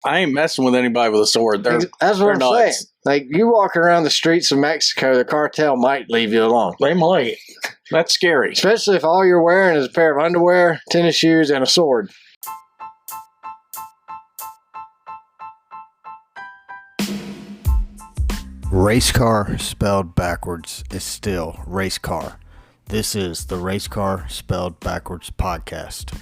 I ain't messing with anybody with a sword. That's what I'm saying. Like, you walking around the streets of Mexico, the cartel might leave you alone. They might. That's scary. Especially if all you're wearing is a pair of underwear, tennis shoes, and a sword. Race car spelled backwards is still race car. This is the Race Car Spelled Backwards podcast.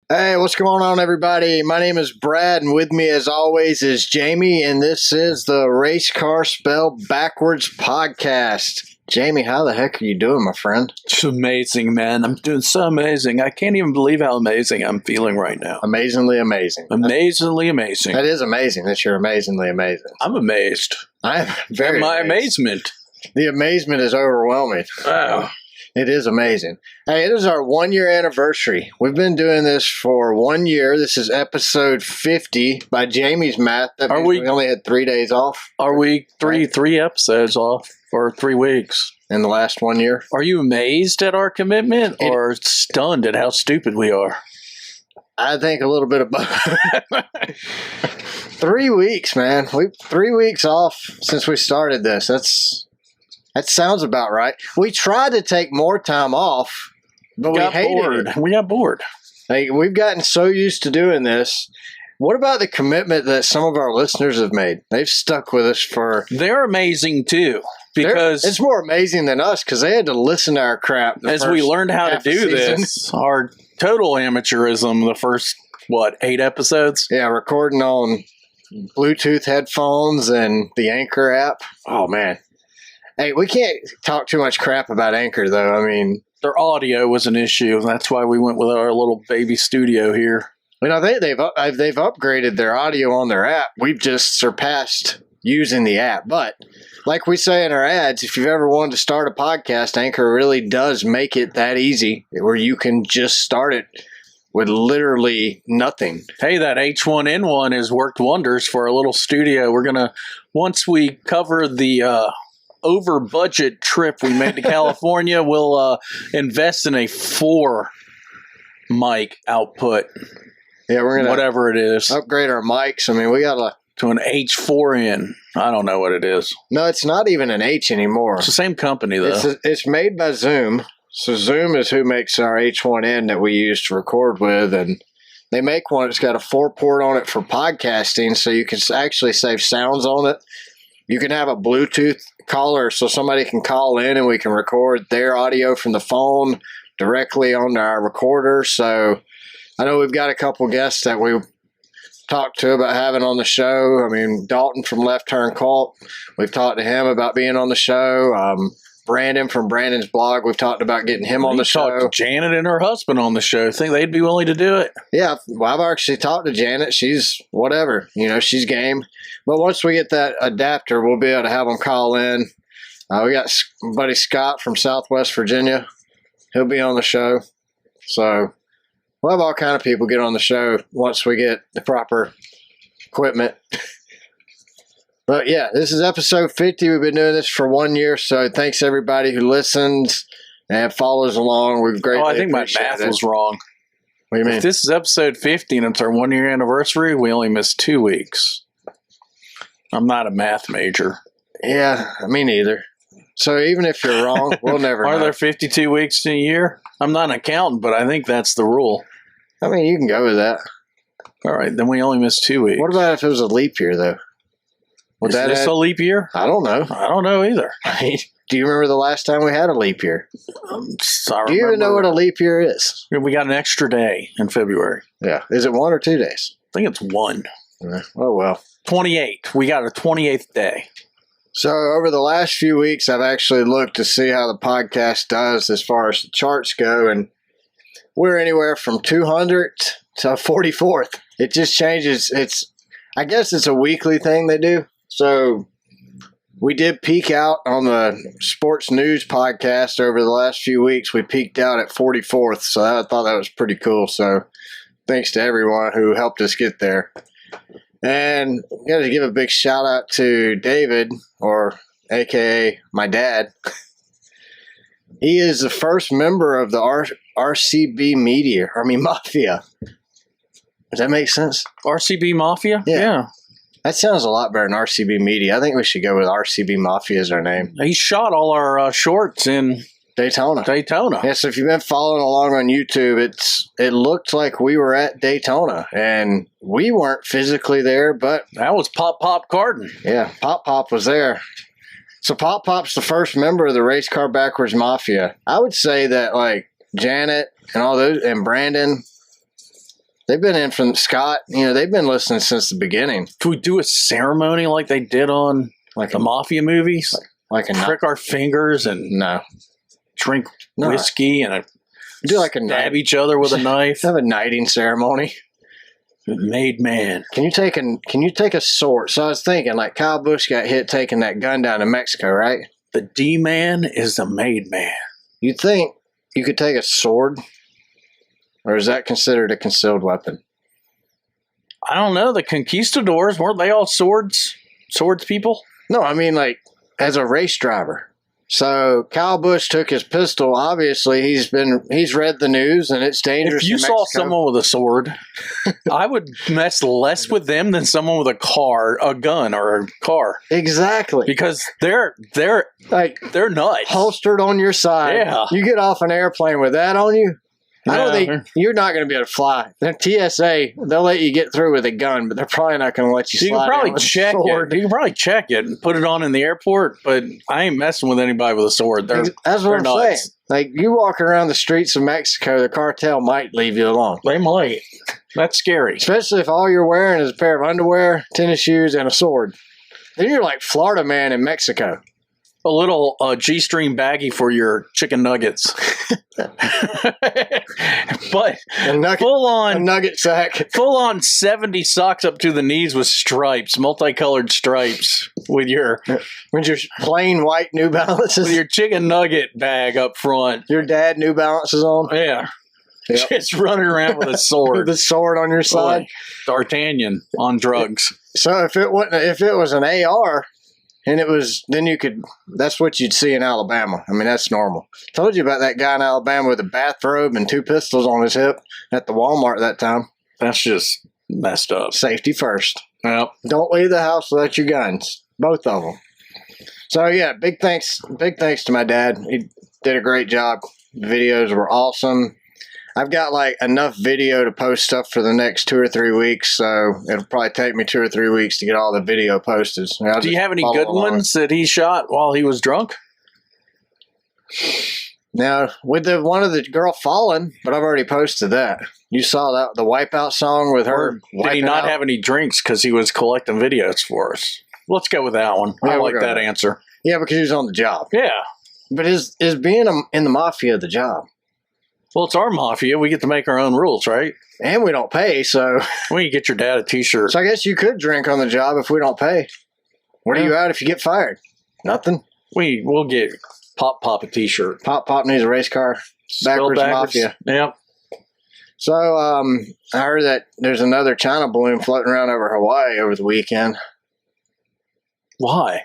Hey, what's going on, everybody? My name is Brad, and with me, as always, is Jamie, and this is the Race Car Spelled Backwards podcast. Jamie, how the heck are you doing, my friend? It's amazing, man. I'm doing so amazing. I can't even believe how amazing I'm feeling right now. Amazingly amazing. Amazingly amazing. That is amazing that you're amazingly amazing. I'm amazed. I'm very my amazed. amazement. The amazement is overwhelming. Wow. It is amazing. Hey, it is our 1 year anniversary. We've been doing this for 1 year. This is episode 50 by Jamie's math. That means we only had 3 days off. Are we three episodes off for 3 weeks? In the last 1 year. Are you amazed at our commitment or stunned at how stupid we are? I think a little bit of both. 3 weeks, man. 3 weeks off since we started this. That sounds about right. We tried to take more time off, but we hated it. We got bored. Like, we've gotten so used to doing this. What about the commitment that some of our listeners have made? They've stuck with us for... They're amazing, too. Because it's more amazing than us because they had to listen to our crap. As we learned how to do this, our total amateurism, the first, 8 episodes? Yeah, recording on Bluetooth headphones and the Anchor app. Oh, man. Hey, we can't talk too much crap about Anchor, though. I mean, their audio was an issue. That's why we went with our little baby studio here. You know, they've upgraded their audio on their app. We've just surpassed using the app. But like we say in our ads, if you've ever wanted to start a podcast, Anchor really does make it that easy where you can just start it with literally nothing. Hey, that H1N1 has worked wonders for our little studio. We're going to, once we cover the... over budget trip we made to California, we'll invest in a 4 mic output. Yeah, we're gonna whatever it is. Upgrade our mics. I mean, we gotta to an H4n. I don't know what it is. No, it's not even an H anymore. It's the same company though. It's made by Zoom. So Zoom is who makes our H1n that we use to record with, and they make one that's got a 4-port on it for podcasting, so you can actually save sounds on it. You can have a Bluetooth caller so somebody can call in and we can record their audio from the phone directly onto our recorder. So I know we've got a couple guests that we talked to about having on the show. I mean, Dalton from Left Turn Cult, we've talked to him about being on the show. Brandon from Brandon's blog, we've talked about getting him on the show. Talked to Janet and her husband on the show. Think they'd be willing to do it? Yeah, well, I've actually talked to Janet. She's whatever, she's game. But once we get that adapter, we'll be able to have them call in. We got buddy Scott from Southwest Virginia. He'll be on the show. So we'll have all kind of people get on the show once we get the proper equipment. But yeah, this is episode 50. We've been doing this for 1 year, so thanks everybody who listens and follows along. We've greatly I think my math was wrong. What do you mean? If this is episode 50 and it's our 1 year anniversary, we only missed 2 weeks. I'm not a math major. Yeah, me neither. So even if you're wrong, we'll never know. Are there 52 weeks in a year? I'm not an accountant, but I think that's the rule. I mean, you can go with that. All right, then we only missed 2 weeks. What about if it was a leap year, though? Is this a leap year? I don't know. I don't know either. Do you remember the last time we had a leap year? Do you even know what a leap year is? We got an extra day in February. Yeah. Is it 1 or 2 days? I think it's 1. Oh, well. 28. We got a 28th day. So over the last few weeks, I've actually looked to see how the podcast does as far as the charts go, and we're anywhere from 200 to 44th. It just changes. I guess it's a weekly thing they do. So we did peak out on the sports news podcast over the last few weeks. We peaked out at 44th, so I thought that was pretty cool. So thanks to everyone who helped us get there. And I got to give a big shout out to David, or AKA my dad. He is the first member of the RCB Mafia. Does that make sense? RCB Mafia? Yeah. That sounds a lot better than RCB Media. I think we should go with RCB Mafia as our name. He shot all our shorts in Daytona. Daytona. So if you've been following along on YouTube, it looked like we were at Daytona, and we weren't physically there, but That was Pop Carden. yeah, Pop was there. So Pop's the first member of the Race Car Backwards Mafia. I would say that like Janet and all those and Brandon, they've been in from Scott. They've been listening since the beginning. Can we do a ceremony like they did on Like the a Mafia movies? like a Prick our fingers and no, drink No. whiskey and do like a stab each other with a knife. have a knighting ceremony. Made man. Can you take a sword? So I was thinking, like Kyle Busch got hit taking that gun down in Mexico, right? The D man is the made man. You think you could take a sword, or is that considered a concealed weapon? I don't know. The conquistadors, weren't they all swords people? No, I mean like as a race driver. So Kyle Busch took his pistol. Obviously, he's read the news, and it's dangerous. If you in saw Mexico. someone with a sword, I would mess less with them than someone with a gun or a car, Exactly, because they're like nuts. holstered on your side. Yeah. You get off an airplane with that on you. I don't No. think you're not going to be able to fly. The TSA, they'll let you get through with a gun, but they're probably not going to let you You slide can probably in with a check sword. it. You can probably check it and put it on in the airport, but I ain't messing with anybody with a sword. That's what they're I'm nuts. saying. Like, you walking around the streets of Mexico, the cartel might leave you alone. They might. That's scary. Especially if all you're wearing is a pair of underwear, tennis shoes, and a sword. Then you're like Florida man in Mexico. A little G-string baggie for your chicken nuggets. But A nugget, full a on nugget sack. 70 socks up to the knees with stripes, multicolored stripes with your With your plain white New Balances. with your chicken nugget bag up front. Your dad New Balances on. Yeah. Yep. Just running around with a With sword. the sword on your side. Boy, D'Artagnan on drugs. So if it was an AR, and then you could, that's what you'd see in Alabama. I mean, that's normal. Told you about that guy in Alabama with a bathrobe and 2 pistols on his hip at the Walmart that time. That's just messed up. Safety first. Yep. Don't leave the house without your guns. Both of them. So yeah, big thanks to my dad. He did a great job. The videos were awesome. I've got like enough video to post stuff for the next 2 or 3 weeks, so it'll probably take me 2 or 3 weeks to get all the video posted. Do you have any good ones that he shot while he was drunk? Now, with the one of the girl falling, but I've already posted that. You saw that, the Wipeout song with her. Or did he wiping not out? have any drinks because he was collecting videos for us? Let's go with that one. I Yeah, we'll like go that with it. answer. Yeah, because he was on the job. Yeah. But is being in the mafia the job? Well, it's our mafia. We get to make our own rules, right? And we don't pay, so We can get your dad a T-shirt. so I guess you could drink on the job if we don't pay. What are you out if you get fired? Nothing. We'll get Pop a T-shirt. Pop needs a race car. Spelled Backwards Mafia. Yep. So I heard that there's another China balloon floating around over Hawaii over the weekend. Why?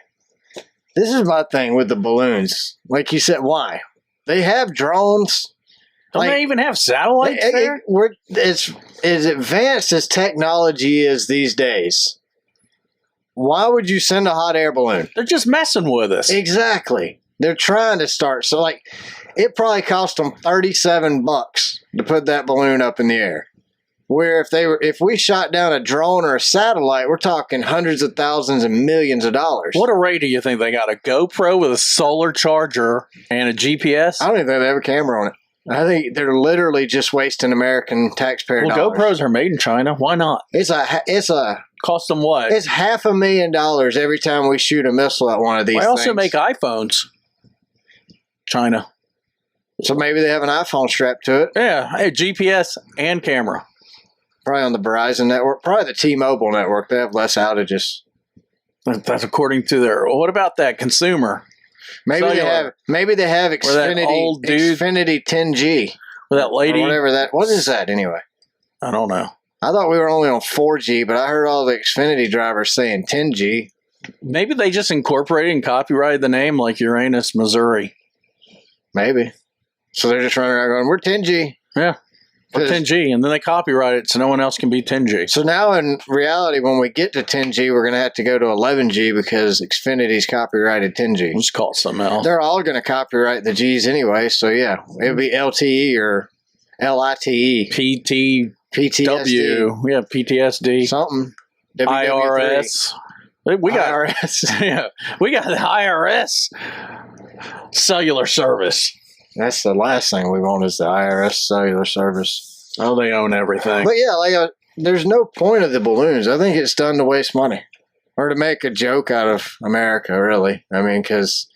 This is my thing with the balloons. Like you said, why? They have drones. Don't Like- they even have satellites there? It's as advanced as technology is these days. Why would you send a hot air balloon? They're just messing with us. Exactly. They're trying to start. So, like, it probably cost them $37 to put that balloon up in the air. Where if we shot down a drone or a satellite, we're talking hundreds of thousands and millions of dollars. What array do you think they got? A GoPro with a solar charger and a GPS? I don't even think they have a camera on it. I think they're literally just wasting American taxpayer Well, dollars. GoPros are made in China. Why not? It's Cost them what? $500,000 every time we shoot a missile at one of these They things. also make iPhones. China. So maybe they have an iPhone strapped to it. Yeah, hey, GPS and camera. Probably on the Verizon network. Probably the T-Mobile network. They have less outages. That's according to their. What about that consumer? Maybe Cellular. they have Where that old dude- Xfinity 10G. With that lady? Or whatever that. What is that anyway? I don't know. I thought we were only on 4G, but I heard all the Xfinity drivers saying 10G. Maybe they just incorporated and copyrighted the name like Uranus, Missouri. Maybe. So they're just running around going, we're 10G. Yeah. For 10G, and then they copyright it so no one else can be 10G. So now in reality, when we get to 10G, we're going to have to go to 11G because Xfinity's copyrighted 10G. Let's call it something else. They're all going to copyright the Gs anyway, so yeah, it'll be LTE or LITE. PTW. PTSD. Yeah, PTSD. Something. IRS. We got IRS. Yeah, we got the IRS cellular service. That's the last thing we want is the IRS cellular service. Oh, they own everything. But yeah, there's no point of the balloons. I think it's done to waste money or to make a joke out of America, really. I mean, because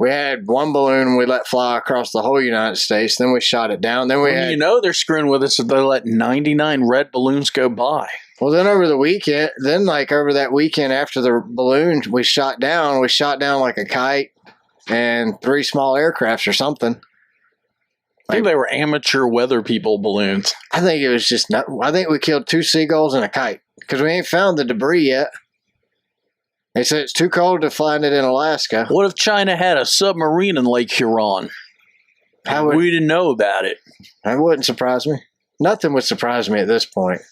we had one balloon we let fly across the whole United States. Then we shot it down. Then they're screwing with us if they let 99 red balloons go by. Well, then over the weekend, over that weekend after the balloons we shot down like a kite and 3 small aircrafts or something. I think they were amateur weather people balloons. I think it was just I think we killed 2 seagulls and a kite because we ain't found the debris yet. They said it's too cold to find it in Alaska. What if China had a submarine in Lake Huron? We didn't know about it. That wouldn't surprise me. Nothing would surprise me at this point.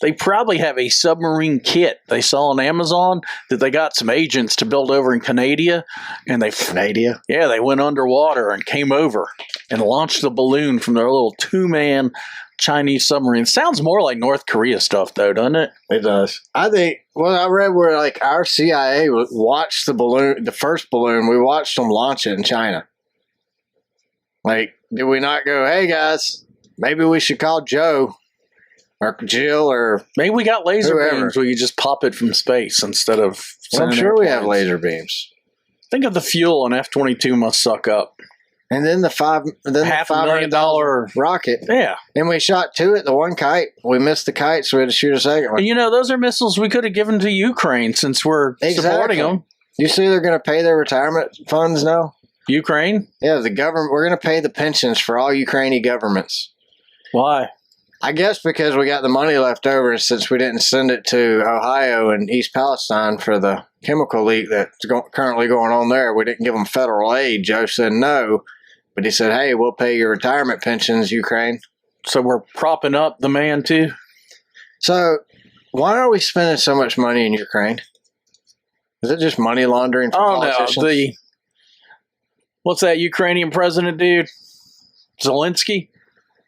They probably have a submarine kit they saw on Amazon that they got some agents to build over in Canada. And Canada? Yeah, they went underwater and came over and launched the balloon from their little 2-man Chinese submarine. Sounds more like North Korea stuff, though, doesn't it? It does. I think, I read where our CIA watched the first balloon, we watched them launch it in China. Did we not go, hey guys, maybe we should call Joe? Or Jill, or maybe we got laser whoever. beams where you just pop it from space instead of. Well, I'm sure we have laser beams. Think of the fuel an F-22 must suck up. And then the $500,000 rocket. Yeah. And we shot 2 at the one kite. We missed the kite, so we had to shoot a second one. And those are missiles we could have given to Ukraine since we're supporting them. You see, they're going to pay their retirement funds now. Ukraine? Yeah, the government. We're going to pay the pensions for all Ukrainian governments. Why? I guess because we got the money left over since we didn't send it to Ohio and East Palestine for the chemical leak that's currently going on there. We didn't give them federal aid. Joe said no, but he said, hey, we'll pay your retirement pensions, Ukraine. So we're propping up the man too? So why are we spending so much money in Ukraine? Is it just money laundering for politicians? No. What's that Ukrainian president dude? Zelensky?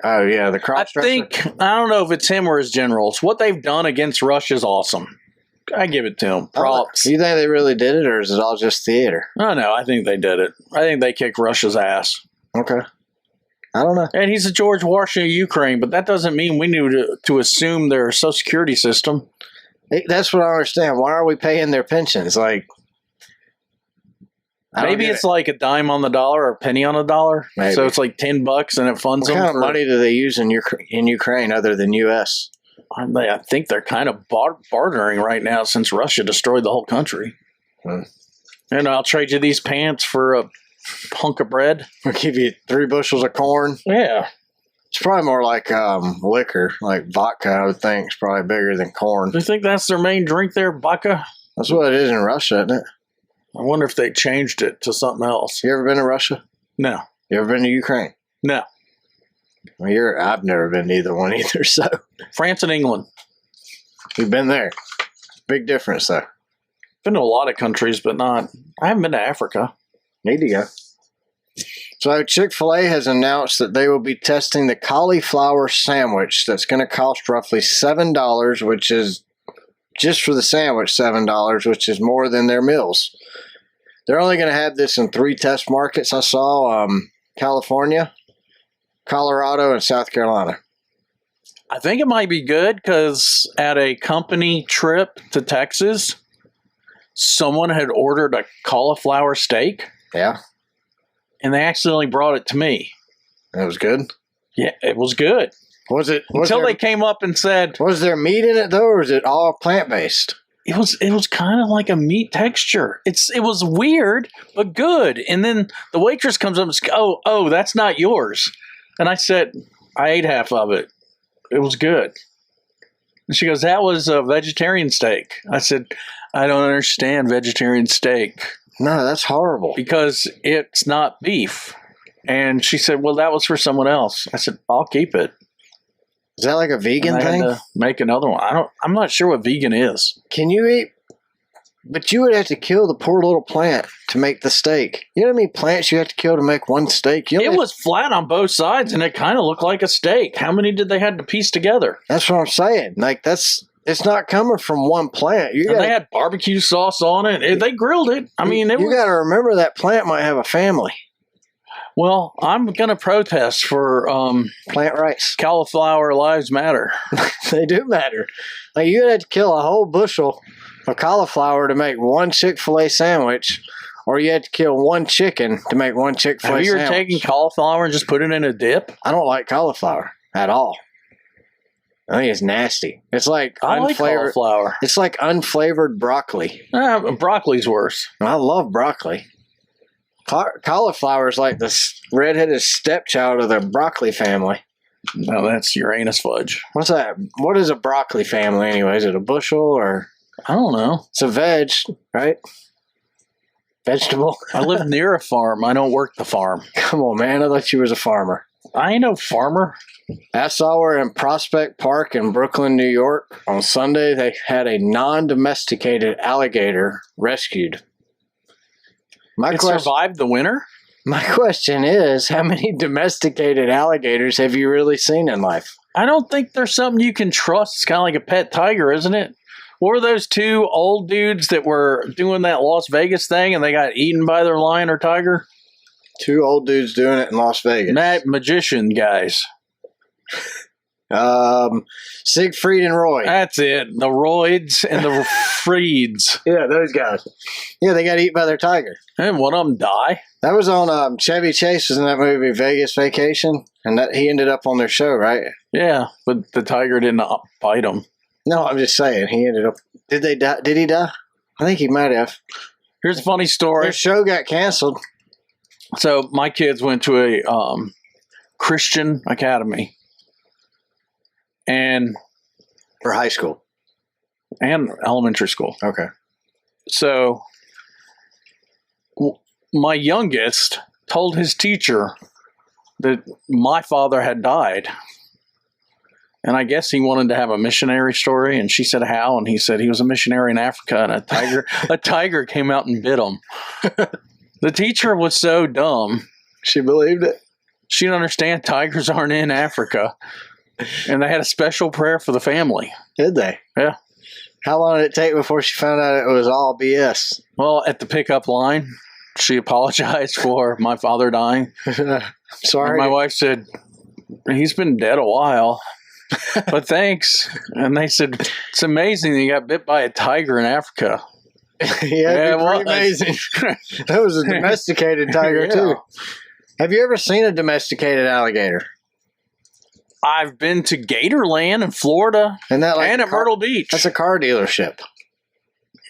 Oh, yeah, the cross-dresser. I don't know if it's him or his generals. What they've done against Russia is awesome. I give it to them. Props. Do you think they really did it, or is it all just theater? Oh, no, I think they did it. I think they kicked Russia's ass. Okay. I don't know. And he's the George Washington of Ukraine, but that doesn't mean we need to assume their Social Security system. That's what I understand. Why are we paying their pensions? Maybe it's like a dime on the dollar or a penny on a dollar. Maybe. So it's like $10 and it funds them. What kind of money do they use in Ukraine other than U.S.? I think they're kind of bartering right now since Russia destroyed the whole country. And I'll trade you these pants for a hunk of bread. We'll give you 3 bushels of corn. Yeah. It's probably more like liquor, like vodka, I would think. It's probably bigger than corn. Do you think that's their main drink there, vodka? That's what it is in Russia, isn't it? I wonder if they changed it to something else. You ever been to Russia? No. You ever been to Ukraine? No. Well, I've never been to either one either, so. France and England. We've been there. Big difference, though. Been to a lot of countries, but I haven't been to Africa. Need to go. So Chick-fil-A has announced that they will be testing the cauliflower sandwich that's going to cost roughly $7, which is just for the sandwich $7, which is more than their meals. They're only going to have this in 3 test markets. I saw California, Colorado, and South Carolina. I think it might be good because at a company trip to Texas, someone had ordered a cauliflower steak. Yeah. And they accidentally brought it to me. It was good? Yeah, it was good. Until they came up and said... Was there meat in it, though, or is it all plant-based? It was kind of like a meat texture. It was weird, but good. And then the waitress comes up and says, oh, that's not yours. And I said, I ate half of it. It was good. And she goes, that was a vegetarian steak. I said, I don't understand vegetarian steak. No, that's horrible. Because it's not beef. And she said, well, that was for someone else. I said, I'll keep it. Is that like a vegan And I had thing? to make another one. I'm not sure what vegan is. Can you eat? But you would have to kill the poor little plant to make the steak. You know how many plants you have to kill to make one steak? It was flat on both sides, and it kind of looked like a steak. How many did they have to piece together? That's what I'm saying. Like it's not coming from one plant. And they had barbecue sauce on it. They grilled it. I mean, you got to remember that plant might have a family. Well, I'm going to protest for Plant rights. Cauliflower Lives Matter. They do matter. Like you had to kill a whole bushel of cauliflower to make one Chick-fil-A sandwich, or you had to kill one chicken to make one Chick-fil-A Have you sandwich. ever taken cauliflower and just put it in a dip? I don't like cauliflower at all. I think it's nasty. It's like I like unflavored. cauliflower. It's like unflavored broccoli. Broccoli's worse. I love broccoli. Cauliflower is like the redheaded stepchild of the broccoli family. No, that's Uranus fudge. What's that? What is a broccoli family anyway? Is it a bushel or? I don't know. It's a veg, right? Vegetable. I live near a farm. I don't work the farm. Come on, man. I thought you was a farmer. I ain't no farmer. I saw we're in Prospect Park in Brooklyn, New York. On Sunday, they had a non-domesticated alligator rescued. It survived the winter? My question is, how many domesticated alligators have you really seen in life? I don't think there's something you can trust. It's kind of like a pet tiger, isn't it? What were those two old dudes that were doing that Las Vegas thing and they got eaten by their lion or tiger? Two old dudes doing it in Las Vegas. Magician guys. Siegfried and Roy. That's it. The Roids and the Freeds. Yeah, those guys. Yeah, they got eaten by their tiger. And one of them die. That was on Chevy Chase was in that movie Vegas Vacation, and that he ended up on their show, right? Yeah, but the tiger didn't bite him. No, I'm just saying he ended up. Did they die? Did he die? I think he might have. Here's a funny story. Their show got canceled. So my kids went to a Christian academy, and For high school. And elementary school. Okay. So my youngest told his teacher that my father had died. And I guess he wanted to have a missionary story. And she said, how? And he said he was a missionary in Africa, and a tiger came out and bit him. The teacher was so dumb. She believed it. She didn't understand tigers aren't in Africa. And they had a special prayer for the family. Did they? Yeah. How long did it take before she found out it was all BS? Well, at the pickup line, she apologized for my father dying. Sorry. And my wife said, he's been dead a while, but thanks. And they said, it's amazing that you got bit by a tiger in Africa. Yeah, pretty amazing. That was a domesticated tiger, too. Have you ever seen a domesticated alligator? I've been to Gatorland in Florida and at Myrtle Beach. That's a car dealership.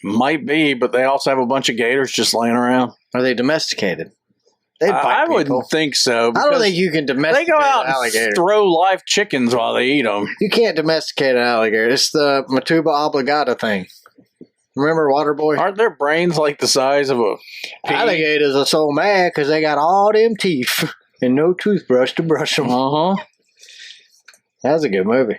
Might be, but they also have a bunch of gators just laying around. Are they domesticated? I wouldn't think so. I don't think you can domesticate an alligator. They go out and throw live chickens while they eat them. You can't domesticate an alligator. It's the Matuba obligata thing. Remember Waterboy? Aren't their brains like the size of a pea? Alligators are so mad because they got all them teeth and no toothbrush to brush them. Uh-huh. That's a good movie.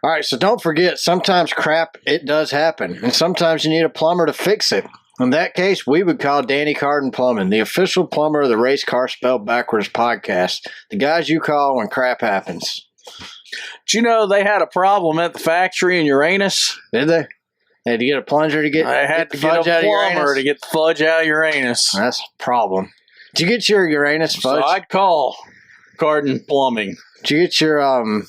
All right, so don't forget, sometimes crap, it does happen. And sometimes you need a plumber to fix it. In that case, we would call Danny Carden Plumbing, the official plumber of the Race Car Spelled Backwards podcast. The guys you call when crap happens. Did you know they had a problem at the factory in Uranus? Did they? They had to get a plunger to get I had to get a plumber to get the fudge out of Uranus. That's a problem. Did you get your Uranus fudge? So I'd call Carden Plumbing. Did you get your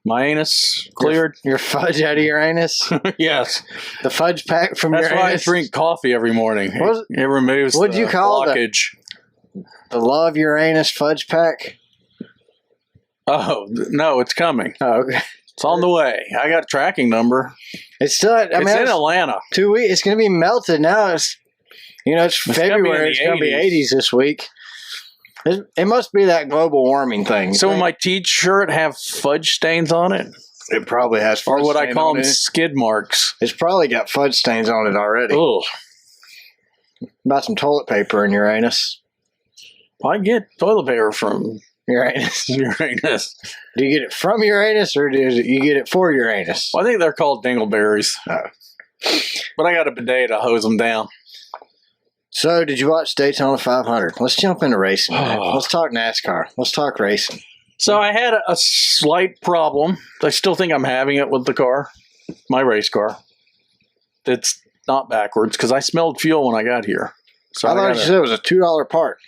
my anus cleared? Your fudge out of Uranus? Yes. The fudge pack from Uranus? That's why I drink coffee every morning. It removes what'd you call blockage. The Love Uranus fudge pack? Oh, no, it's coming. Oh, okay. It's on the way. I got a tracking number. It's still. It's in Atlanta. 2 weeks. It's going to be melted now. It's February. It's going to be 80s this week. It must be that global warming thing. So will my T-shirt have fudge stains on it? It probably has fudge stains on it. Or would I call them it. Skid marks? It's probably got fudge stains on it already. Ugh. About some toilet paper in Uranus. I get toilet paper from Uranus. Uranus. Do you get it from Uranus or do you get it for Uranus? Well, I think they're called dingleberries. Oh. But I got a bidet to hose them down. So, did you watch Daytona 500? Let's jump into racing. Man. Oh. Let's talk NASCAR. Let's talk racing. So I had a slight problem. I still think I'm having it with the car, my race car. It's not backwards because I smelled fuel when I got here. So I thought you said it was a $2 part.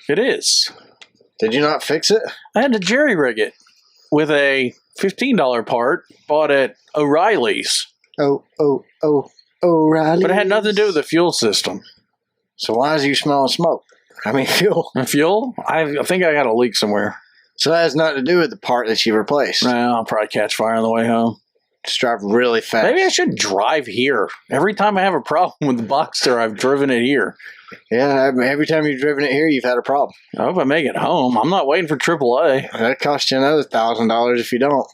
It is. Did you not fix it? I had to jerry rig it with a $15 part bought at O'Reilly's. O'Reilly. But it had nothing to do with the fuel system. So why is you smelling smoke? I mean, fuel. And fuel? I think I got a leak somewhere. So that has nothing to do with the part that you replaced. Well, I'll probably catch fire on the way home. Just drive really fast. Maybe I should drive here. Every time I have a problem with the Boxster, I've driven it here. Yeah, every time you've driven it here, you've had a problem. I hope I make it home. I'm not waiting for AAA. That costs you another $1,000 if you don't.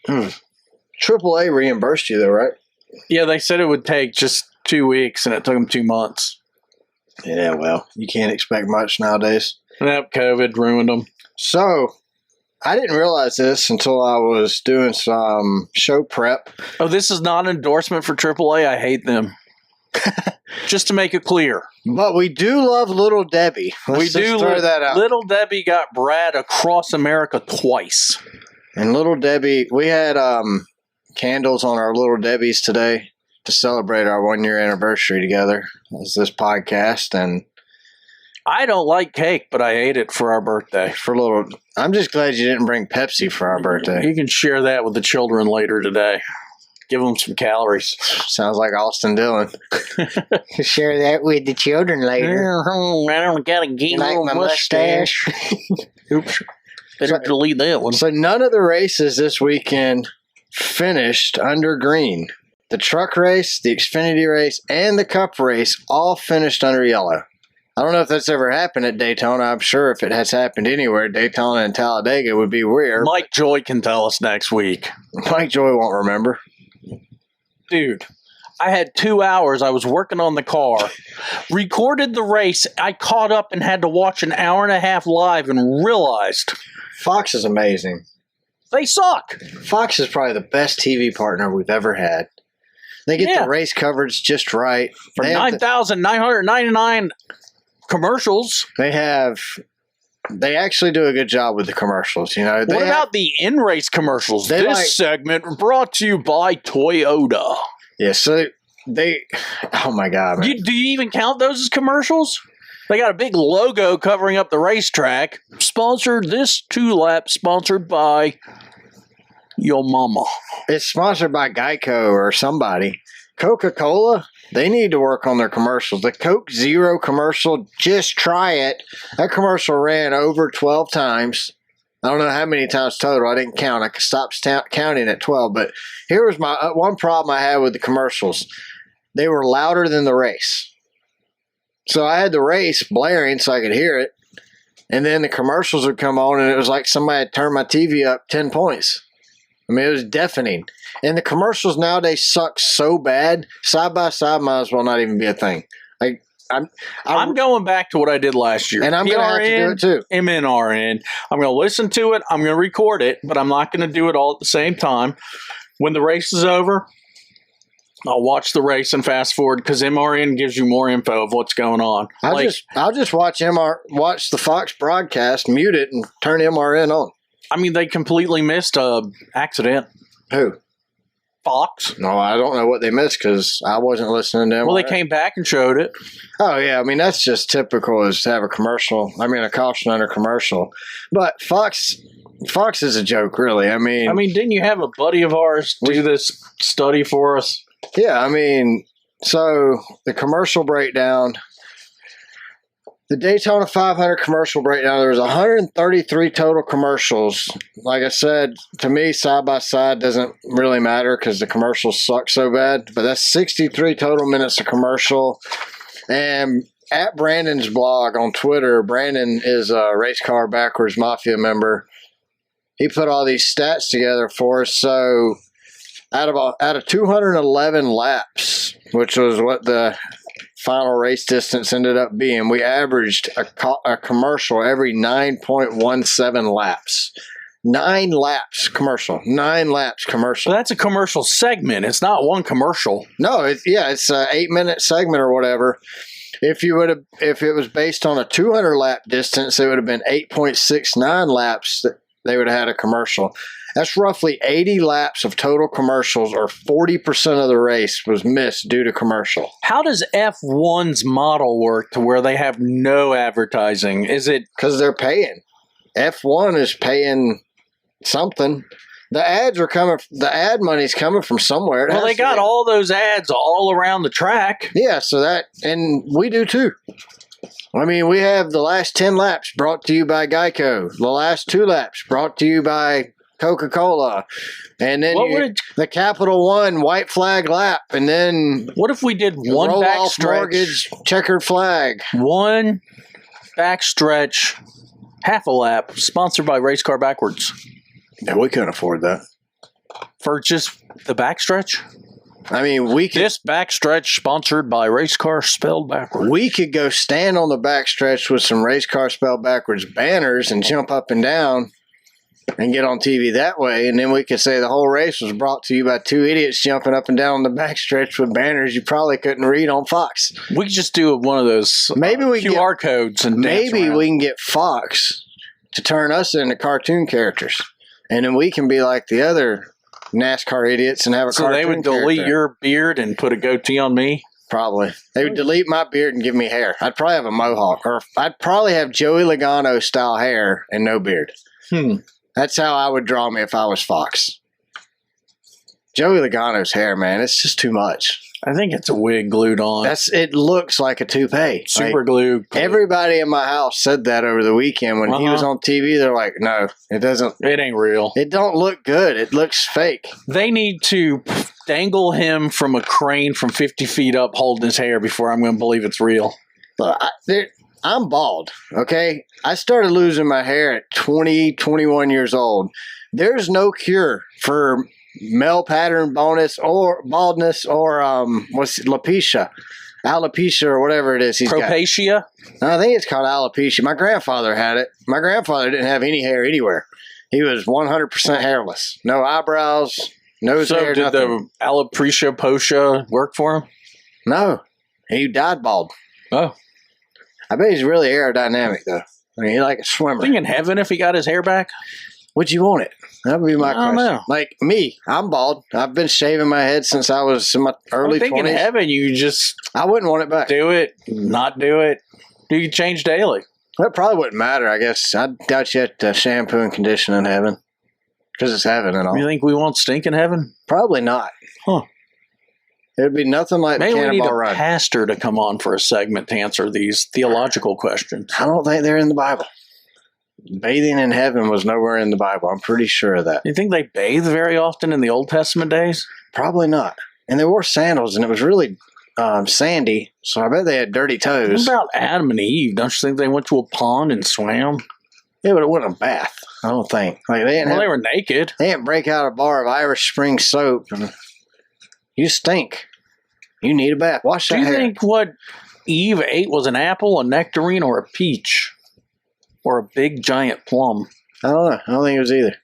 AAA reimbursed you though, right? Yeah, they said it would take just 2 weeks, and it took them 2 months. Yeah, well, you can't expect much nowadays. Yep, COVID ruined them. So, I didn't realize this until I was doing some show prep. Oh, this is not an endorsement for AAA. I hate them. Just to make it clear. But we do love Little Debbie. Let's just throw that out. Little Debbie got Brad across America twice. And Little Debbie, we had candles on our Little Debbies today to celebrate our 1-year anniversary together as this podcast. And I don't like cake, but I ate it for our birthday. I'm just glad you didn't bring Pepsi for our birthday. You can share that with the children later today. Give them some calories. Sounds like Austin Dillon. Share that with the children later. I don't got a gay Like little my mustache. Oops. Better delete that one. So none of the races this weekend finished under green. The truck race, the Xfinity race, and the Cup race all finished under yellow. I don't know if that's ever happened at Daytona. I'm sure if it has happened anywhere, Daytona and Talladega would be weird. Mike Joy can tell us next week. Mike Joy won't remember. Dude, I had 2 hours. I was working on the car, recorded the race. I caught up and had to watch an hour and a half live and realized Fox is amazing. they suck. Fox is probably the best TV partner we've ever had. They get the race coverage just right. For 9,999 commercials. They actually do a good job with the commercials. You know, What about the in-race commercials? This segment brought to you by Toyota. Yeah, so oh my God, man. Do you even count those as commercials? They got a big logo covering up the racetrack. Sponsored this 2-lap, sponsored by your mama. It's sponsored by Geico or somebody. Coca-Cola, they need to work on their commercials. The Coke Zero commercial, just try it. That commercial ran over 12 times. I don't know how many times total. I didn't count. I stopped counting at 12. But here was my one problem I had with the commercials. They were louder than the race. So I had the race blaring so I could hear it. And then the commercials would come on and it was like somebody had turned my TV up 10 points. I mean, it was deafening. And the commercials nowadays suck so bad, side by side might as well not even be a thing. Like I'm going back to what I did last year. And I'm going to have to do it too. MNRN. I'm going to listen to it. I'm going to record it, but I'm not going to do it all at the same time. When the race is over, I'll watch the race and fast forward because MRN gives you more info of what's going on. I'll just watch the Fox broadcast, mute it, and turn MRN on. I mean, they completely missed a accident. Who? Fox. No, I don't know what they missed because I wasn't listening to them. Well, they came back and showed it. Oh, yeah. I mean, that's just typical is to have a caution under commercial. But Fox is a joke, really. I mean, didn't you have a buddy of ours do this study for us? Yeah, I mean, so the commercial breakdown, the Daytona 500 commercial breakdown, there was 133 total commercials. Like I said, to me, side by side doesn't really matter because the commercials suck so bad. But that's 63 total minutes of commercial. And at Brandon's blog on Twitter, Brandon is a Race Car Backwards Mafia member. He put all these stats together for us. So out of 211 laps, which was what the final race distance ended up being. We averaged a commercial every 9.17 laps. 9 laps commercial. 9 laps commercial. So that's a commercial segment. It's not one commercial. No, it's a 8-minute segment or whatever. If it was based on a 200 lap distance, it would have been 8.69 laps that they would have had a commercial. That's roughly 80 laps of total commercials, or 40% of the race was missed due to commercial. How does F1's model work to where they have no advertising? Is it because they're paying? F1 is paying something. The ads are coming. The ad money's coming from somewhere. Well, they got all those ads all around the track. Yeah, so and we do too. I mean, we have the last 10 laps brought to you by Geico. The last 2 laps brought to you by Coca-Cola. And then the Capital One white flag lap. And then what if we did one roll-off backstretch mortgage checkered flag? One backstretch, half a lap, sponsored by Race Car Backwards. Yeah, we couldn't afford that. For just the backstretch? I mean, this backstretch sponsored by Race Car Spelled Backwards. We could go stand on the backstretch with some Race Car Spelled Backwards banners and jump up and down and get on TV that way. And then we could say the whole race was brought to you by 2 idiots jumping up and down on the backstretch with banners you probably couldn't read on Fox. We could just do one of those QR codes and maybe we can get Fox to turn us into cartoon characters. And then we can be like the other NASCAR idiots and have a cartoon character. So they would delete your beard and put a goatee on me? Probably. They would delete my beard and give me hair. I'd probably have a mohawk. Or I'd probably have Joey Logano style hair and no beard. That's how I would draw me if I was Fox. Joey Logano's hair, man, it's just too much. I think it's a wig glued on. It looks like a toupee. Super glue. Everybody in my house said that over the weekend when he was on TV. They're like, no, it doesn't. It ain't real. It don't look good. It looks fake. They need to dangle him from a crane from 50 feet up holding his hair before I'm going to believe it's real. I'm bald, okay? I started losing my hair at 20, 21 years old. There's no cure for male pattern baldness or alopecia or whatever it is he's Propacia? got. I think it's called alopecia. My grandfather had it. My grandfather didn't have any hair anywhere. He was 100% hairless. No eyebrows, no hair, did nothing. The alopecia posha work for him? No. He died bald. Oh. I bet he's really aerodynamic, though. I mean, he's like a swimmer. I think in heaven if he got his hair back? Would you want it? That would be my question. Know. Like me, I'm bald. I've been shaving my head since I was in my early 20s. I think in heaven you just... I wouldn't want it back. Do it, not do it. You change daily. That probably wouldn't matter, I guess. I doubt you have to shampoo and condition in heaven. Because it's heaven and all. You think we won't stink in heaven? Probably not. Huh. It would be nothing like Maybe the we need Cannonball a Run. pastor to come on for a segment to answer these theological questions. I don't think they're in the Bible. Bathing in heaven was nowhere in the Bible. I'm pretty sure of that. You think they bathed very often in the Old Testament days? Probably not. And they wore sandals, and it was really sandy, so I bet they had dirty toes. What about Adam and Eve? Don't you think they went to a pond and swam? Yeah, but it wasn't a bath, I don't think. Like they were naked. They didn't break out a bar of Irish Spring soap. You stink. You need a bath. Wash that hair. Do you think what Eve ate was an apple, a nectarine, or a peach? Or a big giant plum? I don't know. I don't think it was either.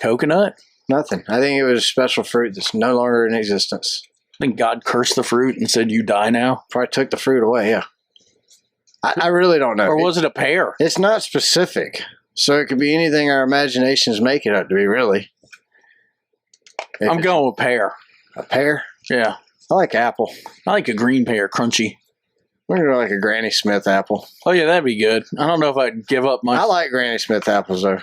Coconut? Nothing. I think it was a special fruit that's no longer in existence. I think God cursed the fruit and said, you die now? Probably took the fruit away, yeah. I really don't know. Or was it a pear? It's not specific. So it could be anything our imaginations make it up to be, really. I'm going with pear. A pear? Yeah. I like apple. I like a green pear, crunchy. We're going to go like a Granny Smith apple. Oh, yeah, that'd be good. I don't know if I'd give up my... I like Granny Smith apples, though.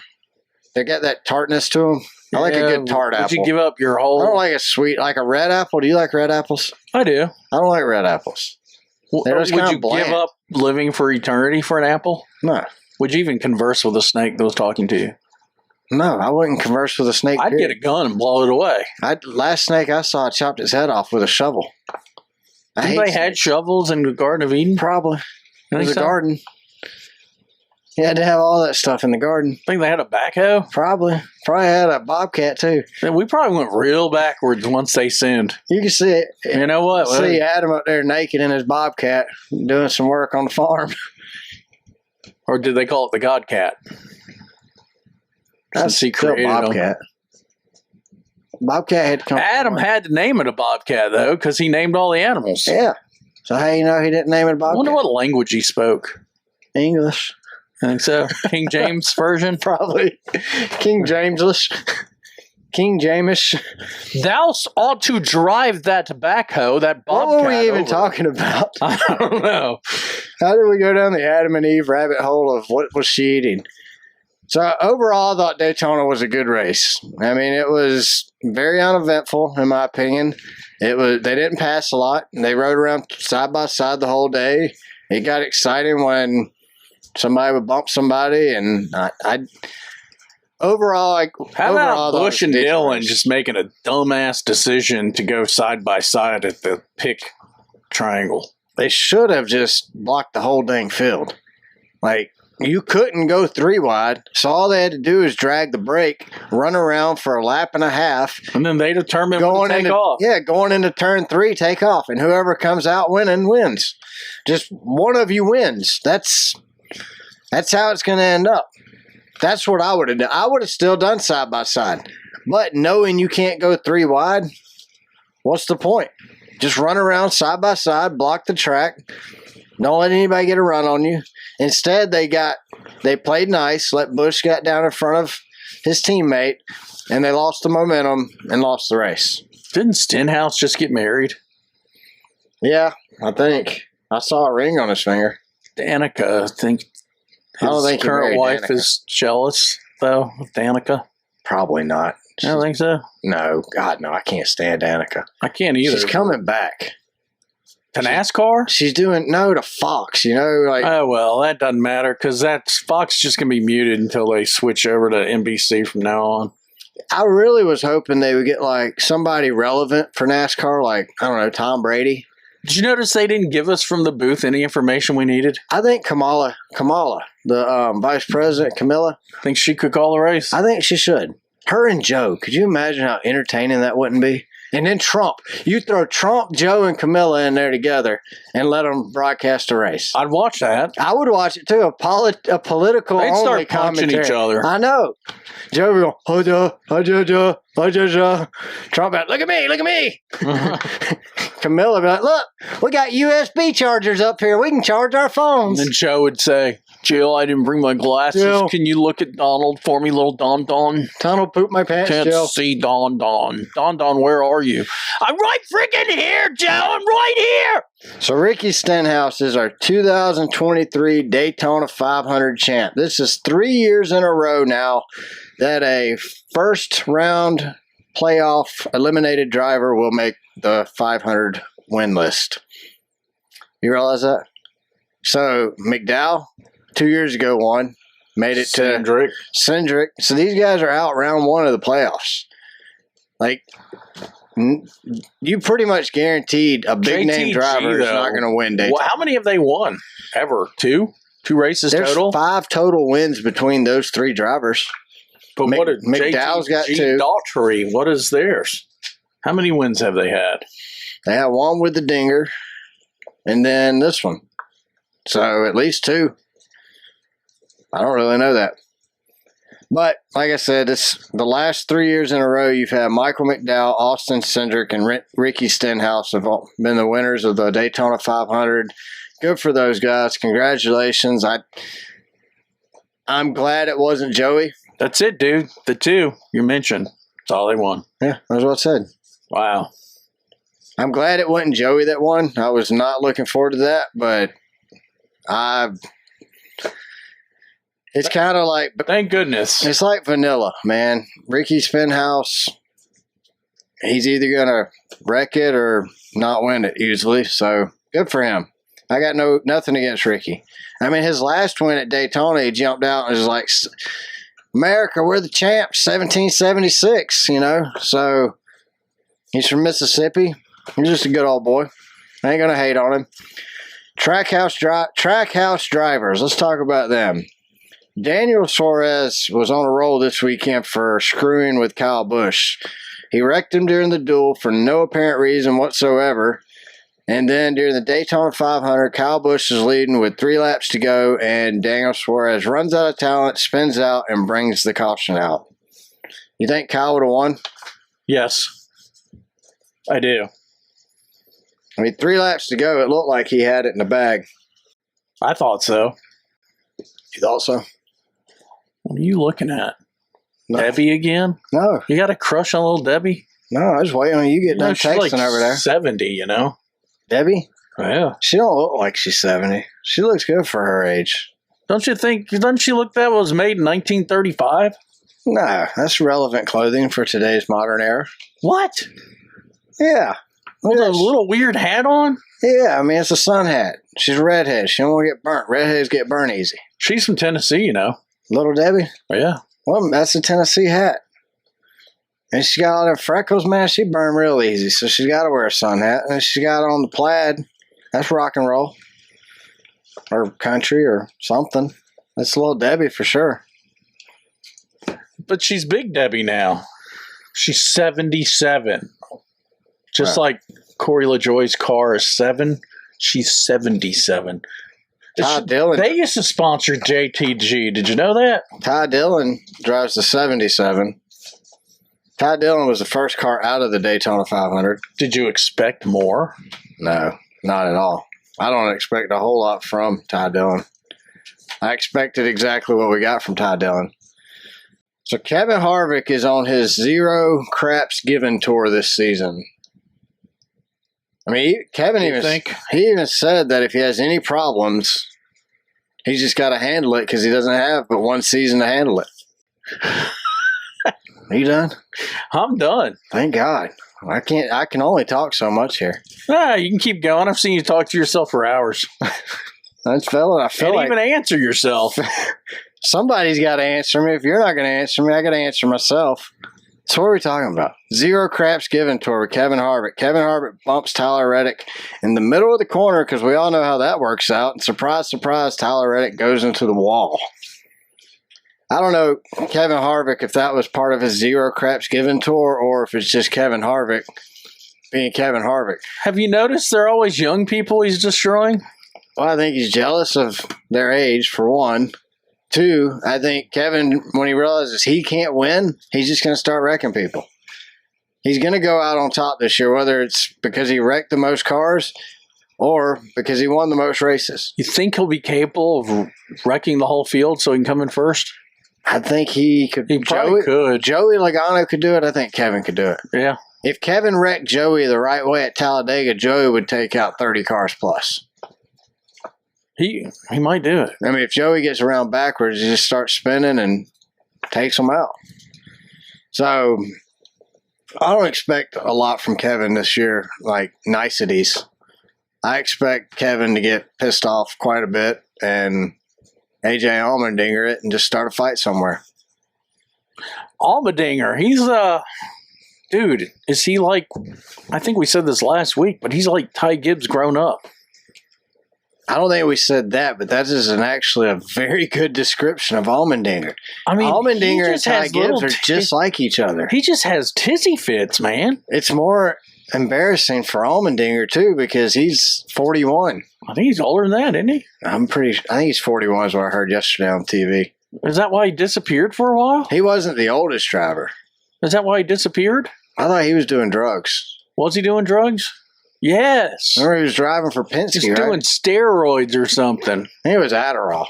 They got that tartness to them. I like a good tart apple. Would you give up your whole... I don't like a sweet, like a red apple. Do you like red apples? I do. I don't like red apples. They're just would you bland. give up living for eternity for an apple? No. Would you even converse with a snake that was talking to you? No, I wouldn't converse with a snake. I'd get a gun and blow it away. Last snake I saw, I chopped its head off with a shovel. Think they had shovels in the Garden of Eden? Probably. It was a garden. He had to have all that stuff in the garden. Think they had a backhoe? Probably had a bobcat too. Man, we probably went real backwards once they sinned. You can see it. You know what? See Adam up there naked in his bobcat doing some work on the farm. Or did they call it the Godcat? That's he still created bobcat. Bobcat had to come. Adam had to name it a bobcat though, because he named all the animals. Yeah. So how you know he didn't name it a I bobcat? wonder what language he spoke. English. I think so. King James version? Probably. King Jamesish. King Jamish. Thou ought to drive that backhoe, that bobcat. What were we even over. talking about? I don't know. How did we go down the Adam and Eve rabbit hole of what was she eating? So overall, I thought Daytona was a good race. I mean, it was very uneventful, in my opinion. They didn't pass a lot. They rode around side by side the whole day. It got exciting when somebody would bump somebody, and overall, How about Bush and Dillon race. just making a dumbass decision to go side by side at the pick triangle? They should have just blocked the whole dang field. Like, you couldn't go 3 wide, so all they had to do is drag the brake, run around for a lap and a half. And then they determine when to take off. Yeah, going into turn 3, take off. And whoever comes out winning wins. Just one of you wins. That's how it's going to end up. That's what I would have done. I would have still done side by side. But knowing you can't go 3 wide, what's the point? Just run around side by side, block the track. Don't let anybody get a run on you. Instead, they played nice, let Bush get down in front of his teammate, and they lost the momentum and lost the race. Didn't Stenhouse just get married? Yeah, I think. I saw a ring on his finger. Danica, I think his current wife Danica. is jealous, though, of Danica. Probably not. I don't think so. No, God, no, I can't stand Danica. I can't either. She's coming back. To NASCAR? She's doing, no, to Fox, like. Oh, well, that doesn't matter because Fox just going to be muted until they switch over to NBC from now on. I really was hoping they would get, somebody relevant for NASCAR, I don't know, Tom Brady. Did you notice they didn't give us from the booth any information we needed? I think Kamala, the vice president, Camilla. Think she could call the race? I think she should. Her and Joe. Could you imagine how entertaining that wouldn't be? And then Trump. You throw Trump, Joe, and Camilla in there together and let them broadcast a race. I'd watch that. I would watch it too. A political They'd only start punching commentary. each other. I know. Joe would go, Hoja. Trump out, look at me. Camilla would be like, look, we got USB chargers up here. We can charge our phones. And then Joe would say, Jill, I didn't bring my glasses. Jill. Can you look at Donald for me, little Don? Tunnel poop my pants, Can't Jill. see Don. Don, where are you? I'm right freaking here, Joe. I'm right here. So Ricky Stenhouse is our 2023 Daytona 500 champ. This is 3 years in a row now that a first round playoff eliminated driver will make the 500 win list. You realize that? So McDowell 2 years ago won, made it to Cindric. So these guys are out round 1 of the playoffs. You pretty much guaranteed a big name driver is not going to win Daytona. Well, how many have they won ever? 2 races There's total. 5 total wins between those 3 drivers. But what did McDowell's got 2. Daughtry, what is theirs? How many wins have they had? They had 1 with the Dinger, and then this one. So at least 2. I don't really know that. But like I said, it's the last 3 years in a row you've had Michael McDowell, Austin Cindric, and Ricky Stenhouse have all been the winners of the Daytona 500. Good for those guys. Congratulations. I'm glad it wasn't Joey. That's it, dude. The 2 you mentioned. That's all they won. Yeah, that's what I said. Wow. I'm glad it wasn't Joey that won. I was not looking forward to that, but it's kind of like, Thank goodness. it's like vanilla, man. Ricky Stenhouse, he's either going to wreck it or not win it usually. So good for him. I got nothing against Ricky. I mean, his last win at Daytona, he jumped out and was like, America, we're the champs, 1776, So he's from Mississippi. He's just a good old boy. I ain't going to hate on him. Trackhouse drivers. Let's talk about them. Daniel Suarez was on a roll this weekend for screwing with Kyle Busch. He wrecked him during the duel for no apparent reason whatsoever. And then during the Daytona 500, Kyle Busch is leading with 3 laps to go, and Daniel Suarez runs out of talent, spins out, and brings the caution out. You think Kyle would have won? Yes, I do. I mean, 3 laps to go, it looked like he had it in the bag. I thought so. You thought so? What are you looking at? No. Debbie again? No. You got a crush on little Debbie? No, I was waiting on you to get done she's texting like over there. 70, you know? Debbie? Yeah. She don't look like she's 70. She looks good for her age. Don't you think? Doesn't she look that was made in 1935? No, that's relevant clothing for today's modern era. What? Yeah. With a little weird hat on? Yeah, I mean, it's a sun hat. She's a redhead. She don't want to get burnt. Redheads get burnt easy. She's from Tennessee, you know. Little Debbie? Yeah. Well, that's a Tennessee hat. And she's got all them freckles, man. She burn real easy, so she's got to wear a sun hat. And she's got on the plaid. That's rock and roll. Or country or something. That's Little Debbie for sure. But she's Big Debbie now. She's 77. Just like Corey LaJoie's car is 7, she's 77. Ty Dillon. They used to sponsor JTG. Did you know that? Ty Dillon drives the 77. Ty Dillon was the first car out of the Daytona 500. Did you expect more? No, not at all. I don't expect a whole lot from Ty Dillon. I expected exactly what we got from Ty Dillon. So Kevin Harvick is on his zero craps given tour this season. I mean, Kevin he even said that if he has any problems, he's just got to handle it because he doesn't have but one season to handle it. Are you done? I'm done. Thank God. I can only talk so much here. You can keep going. I've seen you talk to yourself for hours. I feel like even answer yourself. Somebody's got to answer me. If you're not going to answer me, I got to answer myself. So what are we talking about? Zero craps given tour with Kevin Harvick. Kevin Harvick bumps Tyler Reddick in the middle of the corner because we all know how that works out. And surprise, surprise, Tyler Reddick goes into the wall. I don't know, Kevin Harvick, if that was part of his zero craps given tour or if it's just Kevin Harvick being Kevin Harvick. Have you noticed they're always young people he's destroying? Well, I think he's jealous of their age, for one. 2, I think Kevin, when he realizes he can't win, he's just going to start wrecking people. He's going to go out on top this year, whether it's because he wrecked the most cars or because he won the most races. You think he'll be capable of wrecking the whole field so he can come in first? I think he could. He probably could. Joey Logano could do it. I think Kevin could do it. Yeah. If Kevin wrecked Joey the right way at Talladega, Joey would take out 30 cars plus. He might do it. I mean, if Joey gets around backwards, he just starts spinning and takes them out. So I don't expect a lot from Kevin this year, like niceties. I expect Kevin to get pissed off quite a bit and AJ Allmendinger it and just start a fight somewhere. Allmendinger, he's dude, is he like, I think we said this last week, but he's like Ty Gibbs grown up. I don't think we said that, but that is actually a very good description of Allmendinger. I mean, Allmendinger and Ty Gibbs are just like each other. He just has tizzy fits, man. It's more embarrassing for Allmendinger, too, because he's 41. I think he's older than that, isn't he? I think he's 41 is what I heard yesterday on TV. Is that why he disappeared for a while? He wasn't the oldest driver. Is that why he disappeared? I thought he was doing drugs. Was he doing drugs? Yes. Remember he was driving for Penske, He's doing steroids or something. I think it was Adderall.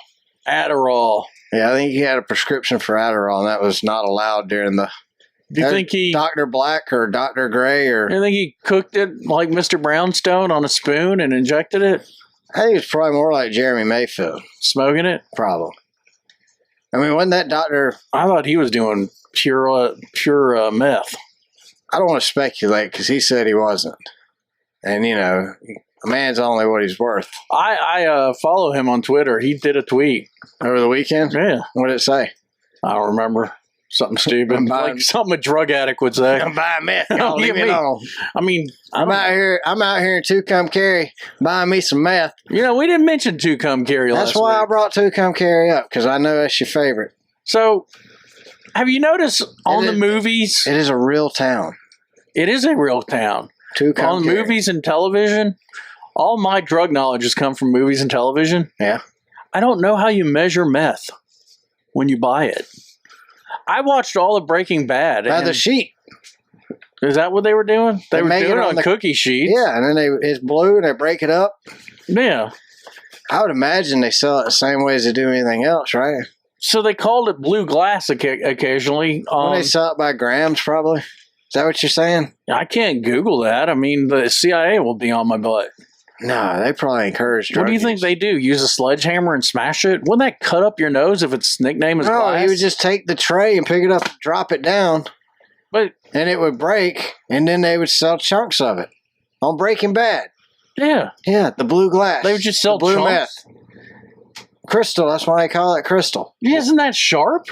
Adderall. Yeah, I think he had a prescription for Adderall, and that was not allowed during the... Do you think he... Dr. Black or Dr. Gray or... Do you think he cooked it like Mr. Brownstone on a spoon and injected it? I think it's probably more like Jeremy Mayfield. Smoking it? Probably. I mean, wasn't that doctor... I thought he was doing pure meth. I don't want to speculate because he said he wasn't. And, you know, a man's only what he's worth. I follow him on Twitter. He did a tweet. Over the weekend? Yeah. What did it say? I don't remember. Something stupid, like something a drug addict would say. I'm buying meth. Y'all leave me alone. I mean, I'm out here in Tucumcari buying me some meth. We didn't mention Tucumcari last week. That's why I brought Tucumcari up, because I know that's your favorite. So, have you noticed on the movies? It is a real town. It is a real town. Tucumcari. On movies and television, all my drug knowledge has come from movies and television. Yeah. I don't know how you measure meth when you buy it. I watched all of Breaking Bad. By the sheet. Is that what they were doing? They were doing it on cookie sheets. Yeah, and then it's blue and they break it up. Yeah. I would imagine they sell it the same way as they do anything else, right? So they called it blue glass occasionally. They sell it by grams, probably. Is that what you're saying? I can't Google that. I mean, the CIA will be on my butt. No, they probably encourage drug What do you think they do? Use a sledgehammer and smash it? Wouldn't that cut up your nose if its nickname is glass? No, he would just take the tray and pick it up and drop it down. And it would break, and then they would sell chunks of it. On Breaking Bad. Yeah. Yeah, the blue glass. They would just sell blue chunks? meth. Crystal, that's why they call it crystal. Yeah, isn't that sharp?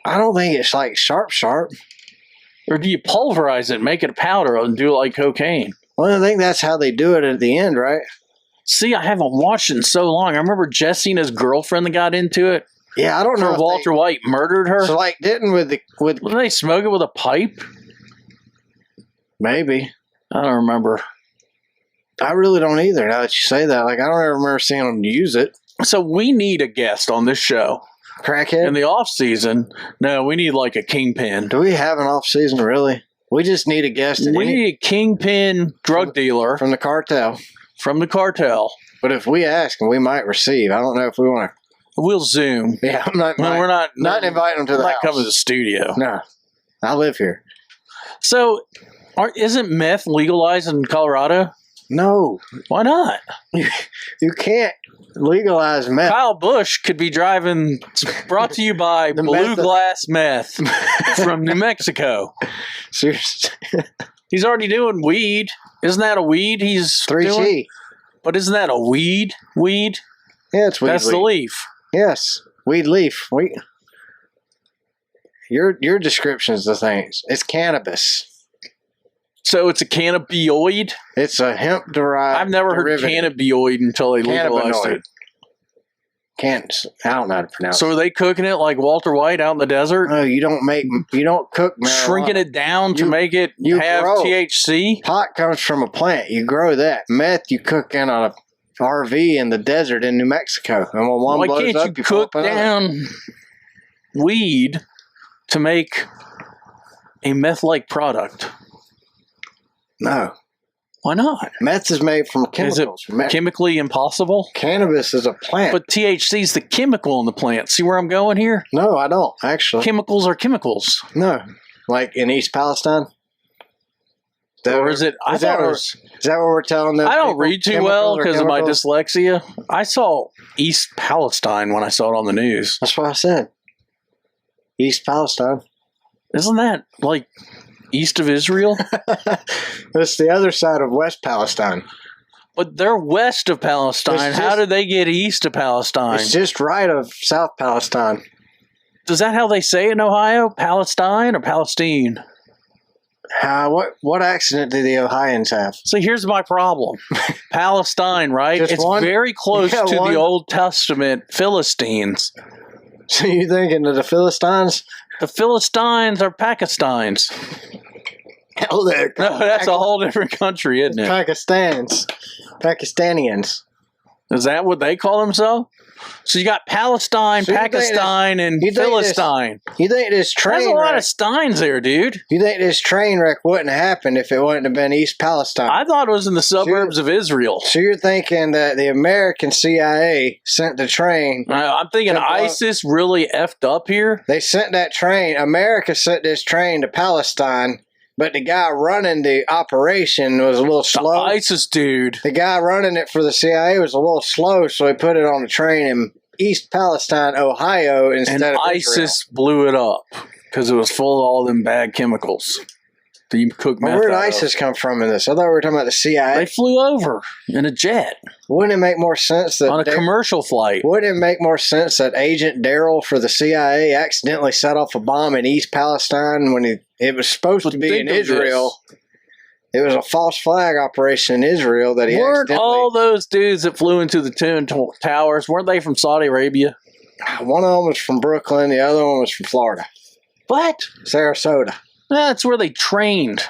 I don't think it's like sharp. Or do you pulverize it, make it a powder, and do it like cocaine? Well, I think that's how they do it at the end, right? See, I haven't watched it in so long. I remember Jesse and his girlfriend that got into it. Yeah, I don't know. Walter White murdered her. So, like, Didn't they smoke it with a pipe? Maybe. I don't remember. I really don't either, now that you say that. Like, I don't ever remember seeing them use it. So we need a guest on this show. Crackhead? In the off season. No, we need like a kingpin. Do we have an off season, really? We just need a guest. We need a kingpin drug dealer. From the cartel. From the cartel. But if we ask him, we might receive. I don't know if we want to. We'll Zoom. Yeah, I'm not. No, we're not inviting them to the house. Not come to the studio. No, I live here. So, isn't meth legalized in Colorado? No. Why not? You can't legalize meth. Kyle Busch could be driving. Brought to you by Blue Glass Meth from New Mexico. Seriously. He's already doing weed. Isn't that a weed he's 3G. doing? But isn't that a weed? Weed? Yeah, it's weed. That's the leaf. Yes. Weed leaf. Your description is the things. It's cannabis. So it's a cannabinoid? It's a hemp-derived I've never heard cannabinoid until they legalized it. I don't know how to pronounce it. So are they cooking it like Walter White out in the desert? No, you don't cook marijuana. Shrinking it down to make it have THC? Pot comes from a plant. You grow that. Meth, you cook in a RV in the desert in New Mexico. And when one blows can't up, you cook down weed to make a meth-like product? No. Why not? Meth is made from chemicals. Is it chemically impossible? Cannabis is a plant. But THC is the chemical in the plant. See where I'm going here? No, I don't, actually. Chemicals are chemicals. No. Like in East Palestine? Or is it? Is that what we're telling them? I don't read too well because of my dyslexia. I saw East Palestine when I saw it on the news. That's what I said. East Palestine. Isn't that like east of Israel? That's the other side of West Palestine. But they're west of Palestine. How did they get east of Palestine? It's just right of South Palestine. Is that how they say it in Ohio? Palestine or Palestine? What accident do the Ohioans have? So here's my problem. Palestine, right? It's very close to the Old Testament Philistines. So you thinking of the Philistines? The Philistines are Pakistans. Oh, no, that's a whole different country, isn't it? Pakistanians. Is that what they call themselves? So you got Palestine, Pakistan, and Philistine. You think this train There's a lot of steins there, dude. You think this train wreck wouldn't have happened if it wouldn't have been East Palestine? I thought it was in the suburbs of Israel. So you're thinking that the American CIA sent the train? I'm thinking ISIS really effed up here. They sent that train. America sent this train to Palestine. But the guy running the operation was a little slow. The ISIS dude. The guy running it for the CIA was a little slow, so he put it on a train in East Palestine, Ohio, instead of ISIS blew it up because it was full of all them bad chemicals. You cook meth Where did out of. ISIS come from in this? I thought we were talking about the CIA. They flew over in a jet Wouldn't it make more sense that on a commercial flight. Wouldn't it make more sense that Agent Daryl for the CIA accidentally set off a bomb in East Palestine when it was supposed to be in Israel? It was a false flag operation in Israel that he Weren't accidentally... all those dudes that flew into the Twin Towers, weren't they from Saudi Arabia? One of them was from Brooklyn. The other one was from Florida. What? Sarasota. That's where they trained.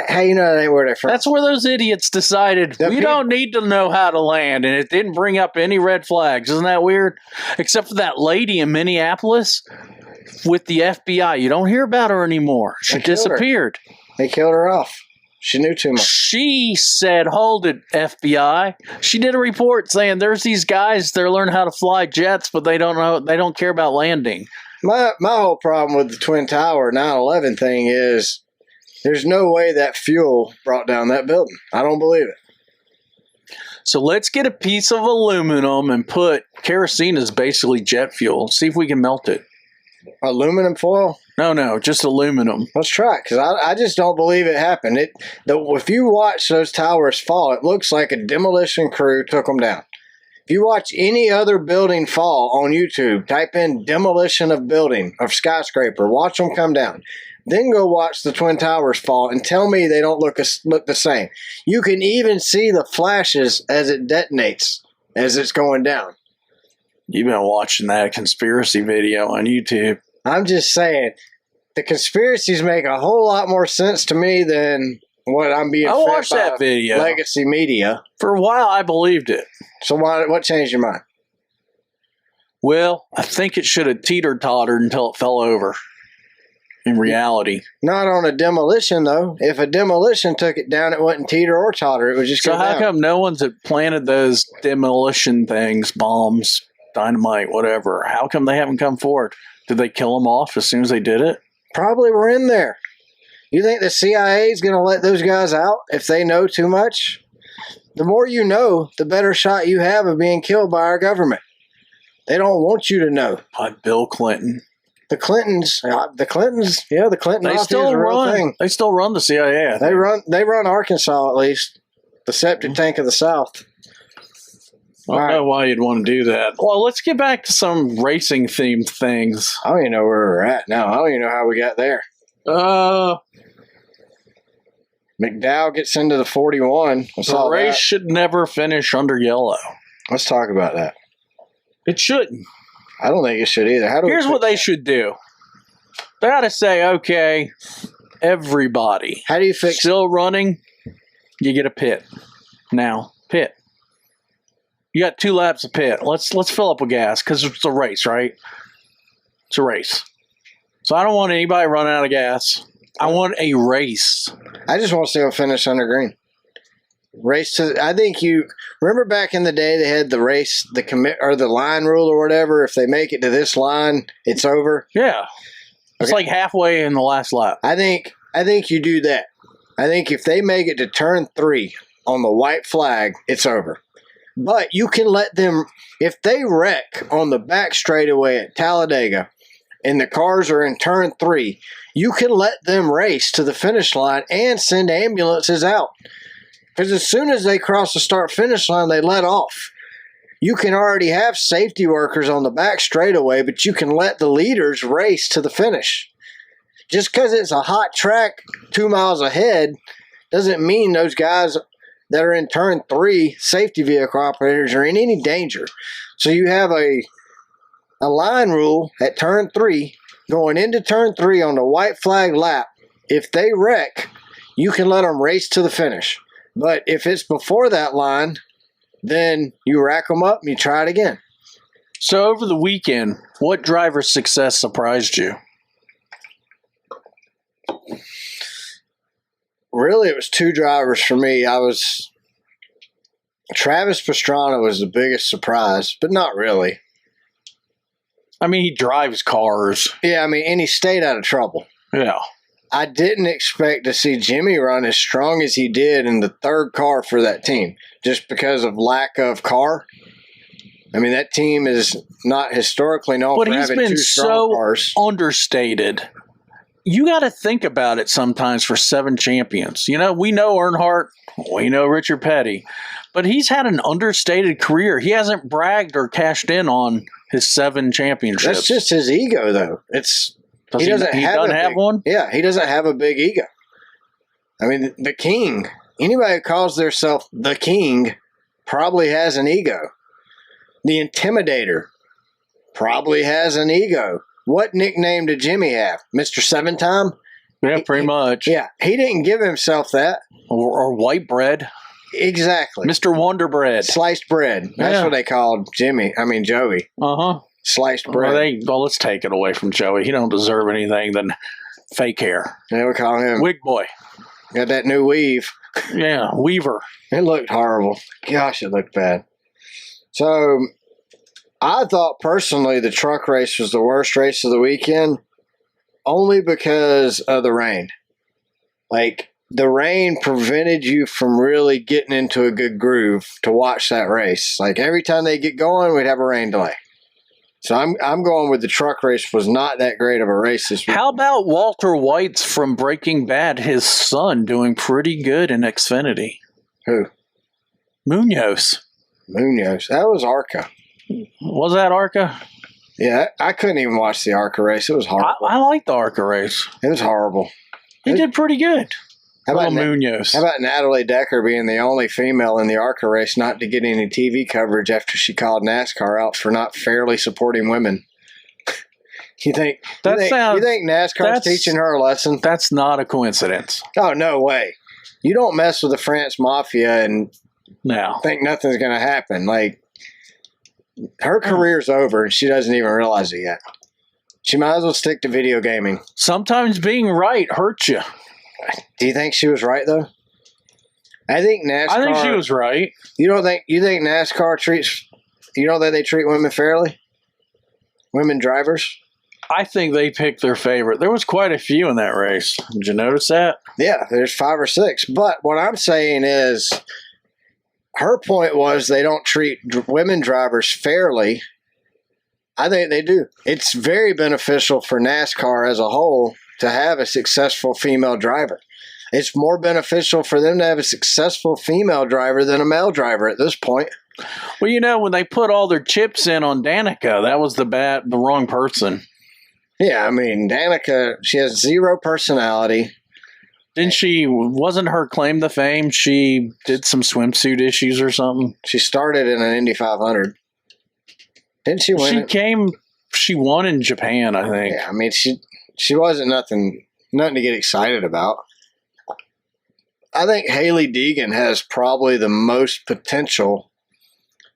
How you know that ain't where they're from? That's where those idiots decided we don't need to know how to land, and it didn't bring up any red flags. Isn't that weird? Except for that lady in Minneapolis with the FBI. You don't hear about her anymore. She disappeared. They killed her off. She knew too much. She said, hold it, FBI. She did a report saying there's these guys, they're learning how to fly jets, but they don't care about landing. My whole problem with the Twin Tower 9/11 thing is there's no way that fuel brought down that building. I don't believe it. So let's get a piece of aluminum and put kerosene as basically jet fuel. See if we can melt it. Aluminum foil? No, just aluminum. Let's try it, because I just don't believe it happened. If you watch those towers fall, it looks like a demolition crew took them down. If you watch any other building fall on YouTube, type in demolition of building, of skyscraper, watch them come down. Then go watch the Twin Towers fall and tell me they don't look the same. You can even see the flashes as it detonates, as it's going down. You've been watching that conspiracy video on YouTube. I'm just saying, the conspiracies make a whole lot more sense to me than what I'm being fed by. I watched that video. Legacy media. For a while, I believed it. So what changed your mind? Well, I think it should have teeter-tottered until it fell over. In reality. Not on a demolition, though. If a demolition took it down, it wouldn't teeter or totter. It would just go down. So how come no one's planted those demolition things, bombs, dynamite, whatever? How come they haven't come forward? Did they kill them off as soon as they did it? Probably were in there. You think the CIA is going to let those guys out if they know too much? The more you know, the better shot you have of being killed by our government. They don't want you to know. By Bill Clinton. The Clintons, yeah, the Clinton Mafia is a real thing. They still run the CIA. They run Arkansas, at least. The septic tank of the South. I don't know why you'd want to do that. Well, let's get back to some racing-themed things. I don't even know where we're at now. I don't even know how we got there. McDowell gets into the 41. The race should never finish under yellow. Let's talk about that. It shouldn't. I don't think it should either. Here's what they should do. They ought to say, okay, everybody. How do you fix still running? You get a pit. Now, pit. You got 2 laps of pit. Let's fill up with gas because it's a race, right? It's a race. So I don't want anybody running out of gas. I want a race. I just want to see them finish under green. Race to. I think you remember back in the day they had the race, the commit or the line rule or whatever. If they make it to this line, it's over. Yeah, it's like halfway in the last lap. I think you do that. I think if they make it to turn 3 on the white flag, it's over. But you can let them, if they wreck on the back straightaway at Talladega, and the cars are in turn 3, you can let them race to the finish line and send ambulances out. Because as soon as they cross the start-finish line, they let off. You can already have safety workers on the back straightaway, but you can let the leaders race to the finish. Just because it's a hot track 2 miles ahead doesn't mean those guys that are in turn 3, safety vehicle operators, are in any danger. So you have a line rule at turn 3, going into turn 3 on the white flag lap. If they wreck, you can let them race to the finish. But if it's before that line, then you rack them up and you try it again. So over the weekend, what driver's success surprised you? Really, it was 2 drivers for me. Travis Pastrana was the biggest surprise, but not really. I mean, he drives cars. Yeah, and he stayed out of trouble. Yeah. I didn't expect to see Jimmy run as strong as he did in the 3rd car for that team, just because of lack of car. That team is not historically known for having 2 strong cars. But he's been so understated you got to think about it sometimes for 7 champions. You know, we know Earnhardt, we know Richard Petty, but he's had an understated career. He hasn't bragged or cashed in on his 7 championships. That's just his ego, though. He doesn't have one? Yeah, he doesn't have a big ego. I mean, the king, anybody who calls themselves the king probably has an ego. The Intimidator probably has an ego. What nickname did Jimmy have? Mr. 7-Time? Yeah, pretty much. Yeah, he didn't give himself that. Or white bread. Exactly. Mr. Wonder Bread. Sliced bread. That's what they called Joey. Uh-huh. Sliced bread. Well, let's take it away from Joey. He don't deserve anything than fake hair. They would call him Wig boy. Got that new weave. Yeah, Weaver. It looked horrible. Gosh, it looked bad. So, I thought personally the truck race was the worst race of the weekend only because of the rain. Like, the rain prevented you from really getting into a good groove to watch that race. Like, every time they get going, we'd have a rain delay. So I'm going with the truck race was not that great of a race this week. How about Walter White's from Breaking Bad, his son, doing pretty good in Xfinity? Who? Munoz. That was ARCA. Was that ARCA? Yeah, I couldn't even watch the ARCA race. It was horrible. I like the ARCA race. It was horrible. He did pretty good. How about Munoz? How about Natalie Decker being the only female in the ARCA race not to get any TV coverage after she called NASCAR out for not fairly supporting women? You think NASCAR's teaching her a lesson? That's not a coincidence. Oh, no way. You don't mess with the France Mafia and think nothing's going to happen. Like, her career's over and she doesn't even realize it yet. She might as well stick to video gaming. Sometimes being right hurts you. Do you think she was right, though? I think she was right. You think NASCAR you don't think they treat women fairly? Women drivers? I think they picked their favorite. There was quite a few in that race. Did you notice that? Yeah, there's 5 or 6. But what I'm saying is, her point was they don't treat women drivers fairly. I think they do. It's very beneficial for NASCAR as a whole to have a successful female driver. It's more beneficial for them to have a successful female driver than a male driver at this point. Well, you know, when they put all their chips in on Danica, that was the wrong person. Yeah, I mean, Danica, she has 0 personality. Wasn't her claim to fame she did some swimsuit issues or something? She started in an Indy 500. Didn't she win? She won in Japan, I think. Yeah, I mean, she wasn't nothing to get excited about. I think Hailie Deegan has probably the most potential.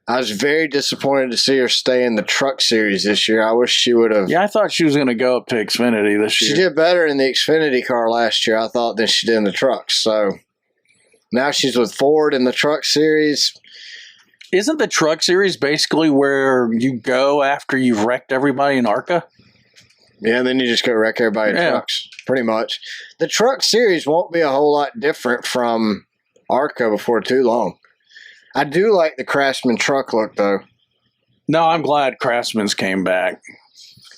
I was very disappointed to see her stay in the truck series this year. I wish she would have. Yeah, I thought she was going to go up to Xfinity this year. She did better in the Xfinity car last year, I thought, than she did in the trucks. So now she's with Ford in the truck series. Isn't the truck series basically where you go after you've wrecked everybody in ARCA? Yeah, then you just go wreck everybody in trucks, pretty much. The truck series won't be a whole lot different from ARCA before too long. I do like the Craftsman truck look, though. No, I'm glad Craftsman's came back.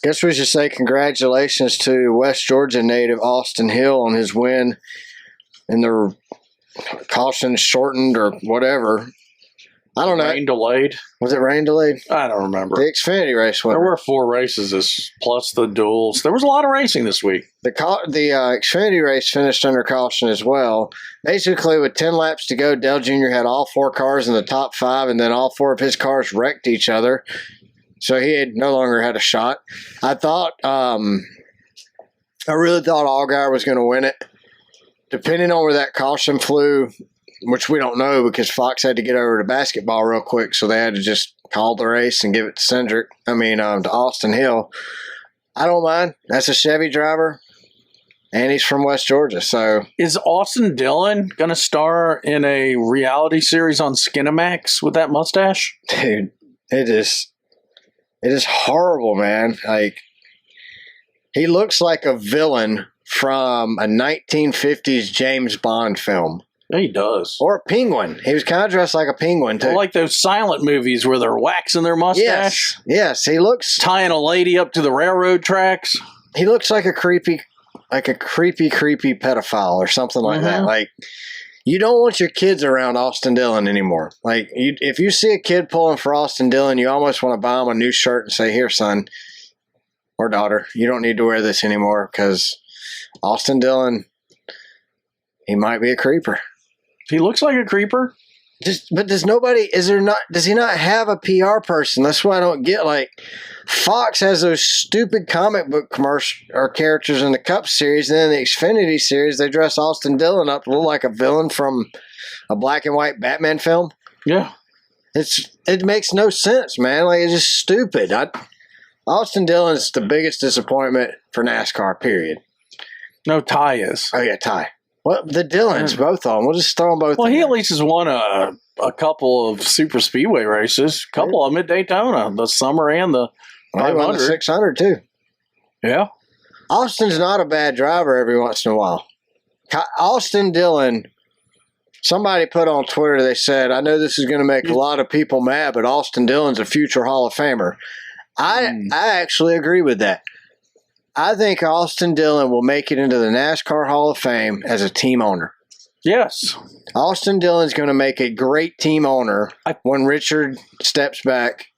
Guess we should say congratulations to West Georgia native Austin Hill on his win in the caution shortened or whatever. I don't know. Rain delayed. Was it rain delayed? I don't remember. The Xfinity race went. There were 4 races plus the duels. There was a lot of racing this week. The Xfinity race finished under caution as well. Basically, with 10 laps to go, Dale Jr. had all 4 cars in the top 5, and then all 4 of his cars wrecked each other. So he had no longer had a shot. I really thought Allgaier was going to win it. Depending on where that caution flew, which we don't know because Fox had to get over to basketball real quick, so they had to just call the race and give it to to Austin Hill. I don't mind. That's a Chevy driver, and he's from West Georgia. So, is Austin Dillon going to star in a reality series on Skinamax with that mustache? Dude, it is horrible, man. Like, he looks like a villain from a 1950s James Bond film. Yeah, he does. Or a penguin. He was kind of dressed like a penguin, too. Or like those silent movies where they're waxing their mustache. Yes, he looks... Tying a lady up to the railroad tracks. He looks like a creepy like a creepy pedophile or something like that. Like, you don't want your kids around Austin Dillon anymore. Like, if you see a kid pulling for Austin Dillon, you almost want to buy him a new shirt and say, here, son or daughter, you don't need to wear this anymore because Austin Dillon, he might be a creeper. He looks like a creeper. But does he not have a PR person? That's what I don't get. Like, Fox has those stupid comic book commercial or characters in the Cup series, and then the Xfinity series, they dress Austin Dillon up to look like a villain from a black and white Batman film. Yeah. It makes no sense, man. Like, it's just stupid. Austin Dillon is the biggest disappointment for NASCAR, period. No, Ty is. Oh, yeah, Ty. Well, the Dillons, both of them. We'll just throw them both. Well, he at least has won a couple of super speedway races. A couple of them at Daytona, the summer and the 500. He won the 600 too. Yeah. Austin's not a bad driver every once in a while. Austin Dillon, somebody put on Twitter, they said, I know this is going to make a lot of people mad, but Austin Dillon's a future Hall of Famer. I actually agree with that. I think Austin Dillon will make it into the NASCAR Hall of Fame as a team owner. Yes. Austin Dillon's going to make a great team owner when Richard steps back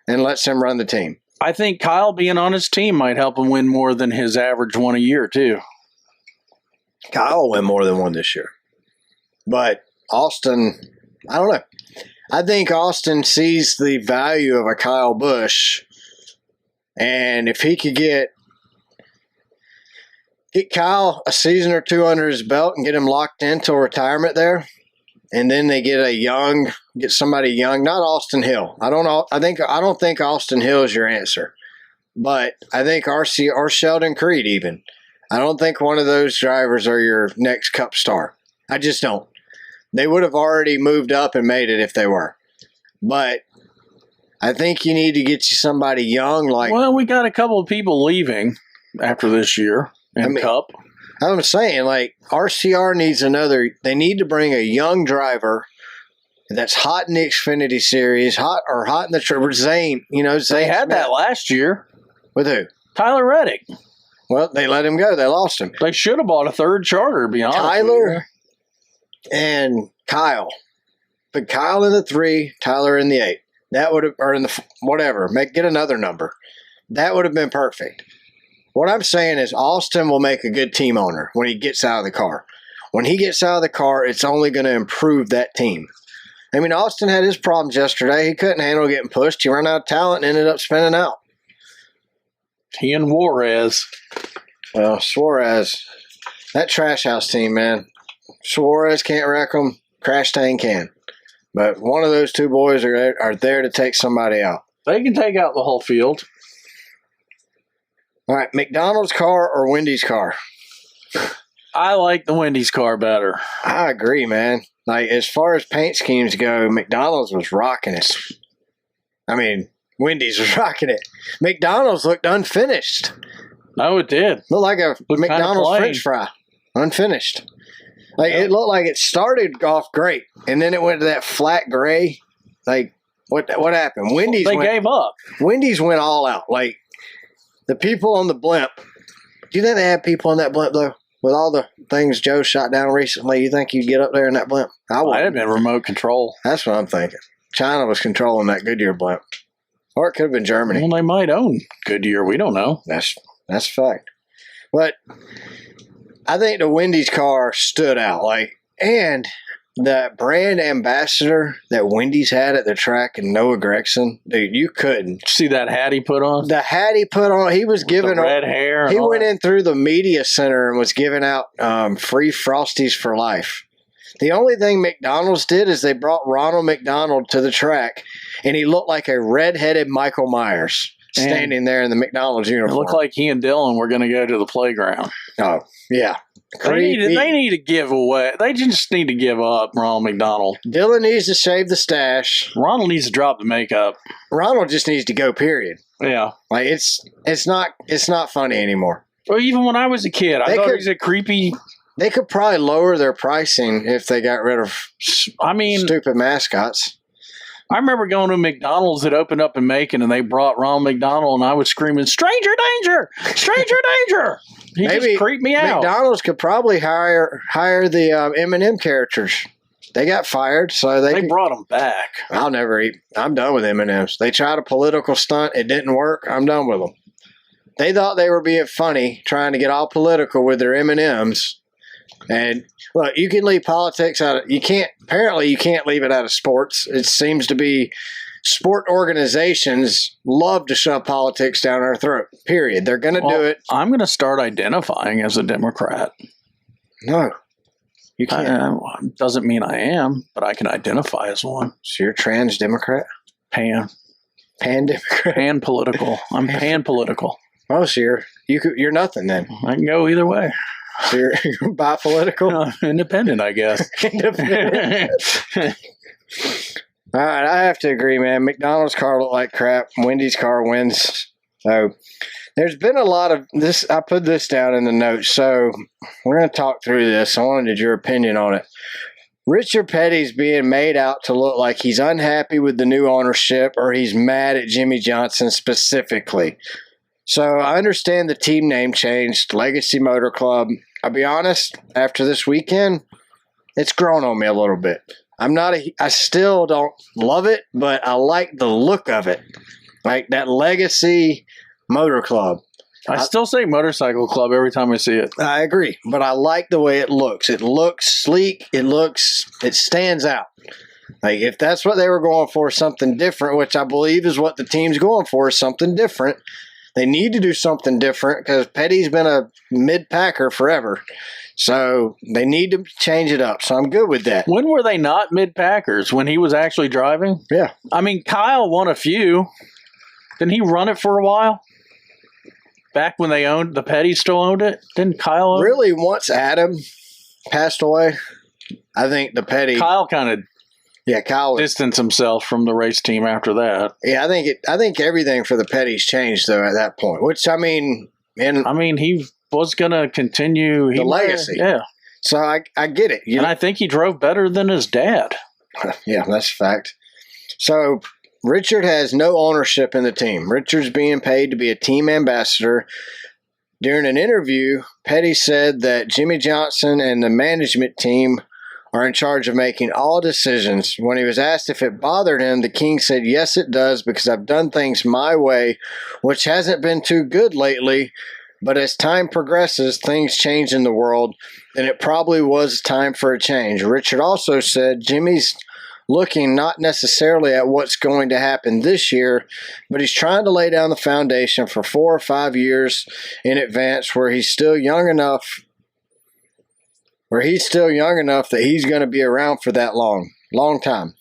and lets him run the team. I think Kyle being on his team might help him win more than his average one a year, too. Kyle will win more than one this year. But Austin, I don't know. I think Austin sees the value of a Kyle Busch. And if he could get Kyle a season or two under his belt and get him locked into retirement there, and then they get somebody young, not Austin Hill. I don't think Austin Hill is your answer, but I think RC or Sheldon Creed even. I don't think one of those drivers are your next Cup star. I just don't. They would have already moved up and made it if they were, but I think you need to get you somebody young. Well, we got a couple of people leaving after this year. Cup. I'm saying, RCR needs they need to bring a young driver that's hot in the Xfinity Series, hot in the Zane. They had that last year. With who? Tyler Reddick. Well, they let him go. They lost him. They should have bought a third charter, to be honest. Tyler and Kyle. Put Kyle in the 3, Tyler in the 8. That would have, or in the whatever. Get another number. That would have been perfect. What I'm saying is Austin will make a good team owner when he gets out of the car. When he gets out of the car, it's only going to improve that team. I mean, Austin had his problems yesterday. He couldn't handle getting pushed. He ran out of talent and ended up spinning out. He and Juarez. Well, Suarez, that trash house team, man. Suarez can't wreck them. Crash Tane can. But one of those two boys are there to take somebody out. They can take out the whole field. All right, McDonald's car or Wendy's car? I like the Wendy's car better. I agree, man. As far as paint schemes go, McDonald's was rocking it. I mean, Wendy's was rocking it. McDonald's looked unfinished. No, it did. Looked like a McDonald's French fry. Unfinished. It looked like it started off great, and then it went to that flat gray. What happened? Wendy's gave up. Wendy's went all out. The people on the blimp, do you think they have people on that blimp, though? With all the things Joe shot down recently, you think you'd get up there in that blimp? I would. I'd have been remote control. That's what I'm thinking. China was controlling that Goodyear blimp. Or it could have been Germany. Well, they might own Goodyear. We don't know. That's a fact. But I think the Wendy's car stood out. And the brand ambassador that Wendy's had at the track and Noah Gregson, dude, you couldn't. See that hat he put on? The hat he put on, he was giving red hair. He went in through the media center and was giving out free Frosties for life. The only thing McDonald's did is they brought Ronald McDonald to the track, and he looked like a red-headed Michael Myers standing there in the McDonald's uniform. It looked like he and Dylan were going to go to the playground. Oh, yeah. They need to give away. They just need to give up Ronald McDonald. Dylan needs to shave the stash. Ronald needs to drop the makeup. Ronald just needs to go, period. Yeah. It's not funny anymore. Well, even when I was a kid, I thought he was a creepy. They could probably lower their pricing if they got rid of stupid mascots. I remember going to McDonald's that opened up in Macon, and they brought Ronald McDonald, and I was screaming, "Stranger danger! Stranger danger!" He just creeped me out. McDonald's could probably hire the M&M characters. They got fired, so they brought them back. I'll never eat. I'm done with M&Ms. They tried a political stunt. It didn't work. I'm done with them. They thought they were being funny, trying to get all political with their M&Ms. And look, you can leave politics out. Apparently, you can't leave it out of sports. It seems to be sport organizations love to shove politics down our throat. Period. They're going to do it. I'm going to start identifying as a Democrat. No. You can't. Doesn't mean I am, but I can identify as one. So you're trans Democrat? Pan Democrat? Pan political. I'm pan political. Oh, so you're nothing then. I can go either way. So you're bipolitical? Independent, I guess. Independent. All right, I have to agree, man. McDonald's car looked like crap. Wendy's car wins. So there's been a lot of this. I put this down in the notes. So we're going to talk through this. I wanted your opinion on it. Richard Petty's being made out to look like he's unhappy with the new ownership or he's mad at Jimmy Johnson specifically. So I understand the team name changed, Legacy Motor Club. I'll be honest, after this weekend, it's grown on me a little bit. I still don't love it, but I like the look of it. Like that Legacy Motor Club. I still say motorcycle club every time I see it. I agree, but I like the way it looks. It looks sleek. It stands out. Like if that's what they were going for, something different, which I believe is what the team's going for, is something different. They need to do something different because Petty's been a mid-packer forever. So they need to change it up. So I'm good with that. When were they not mid-packers? When he was actually driving? Yeah. I mean, Kyle won a few. Didn't he run it for a while? Back when they owned, the Petty still owned it? Didn't Kyle own it? Really, once Adam passed away, I think the Petty... Kyle kind of Kyle distanced himself from the race team after that. Yeah, I think everything for the Petty's changed, though, at that point. Which, I mean... he was going to continue... The legacy. Yeah. So I get it. And I think he drove better than his dad. Yeah, that's a fact. So... Richard has no ownership in the team. Richard's being paid to be a team ambassador. During an interview, Petty said that Jimmy Johnson and the management team are in charge of making all decisions. When he was asked if it bothered him, the King said, "Yes, it does, because I've done things my way, which hasn't been too good lately. But as time progresses, things change in the world, and it probably was time for a change." Richard also said Jimmy's looking not necessarily at what's going to happen this year, but he's trying to lay down the foundation for 4 or 5 years in advance where he's still young enough that he's going to be around for that long time.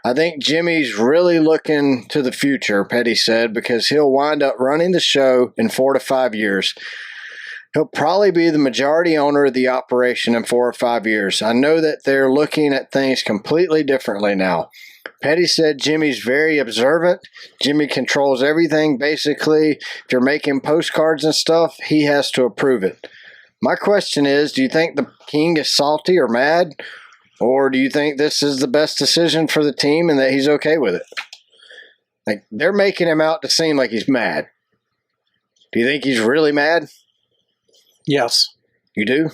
I think Jimmy's really looking to the future, Petty said, because he'll wind up running the show in 4 to 5 years. He'll probably be the majority owner of the operation in 4 or 5 years. I know that they're looking at things completely differently now. Petty said Jimmy's very observant. Jimmy controls everything, basically. If you're making postcards and stuff, he has to approve it. My question is, do you think the King is salty or mad? Or do you think this is the best decision for the team and that he's okay with it? Like, they're making him out to seem like he's mad. Do you think he's really mad? Yes. You do?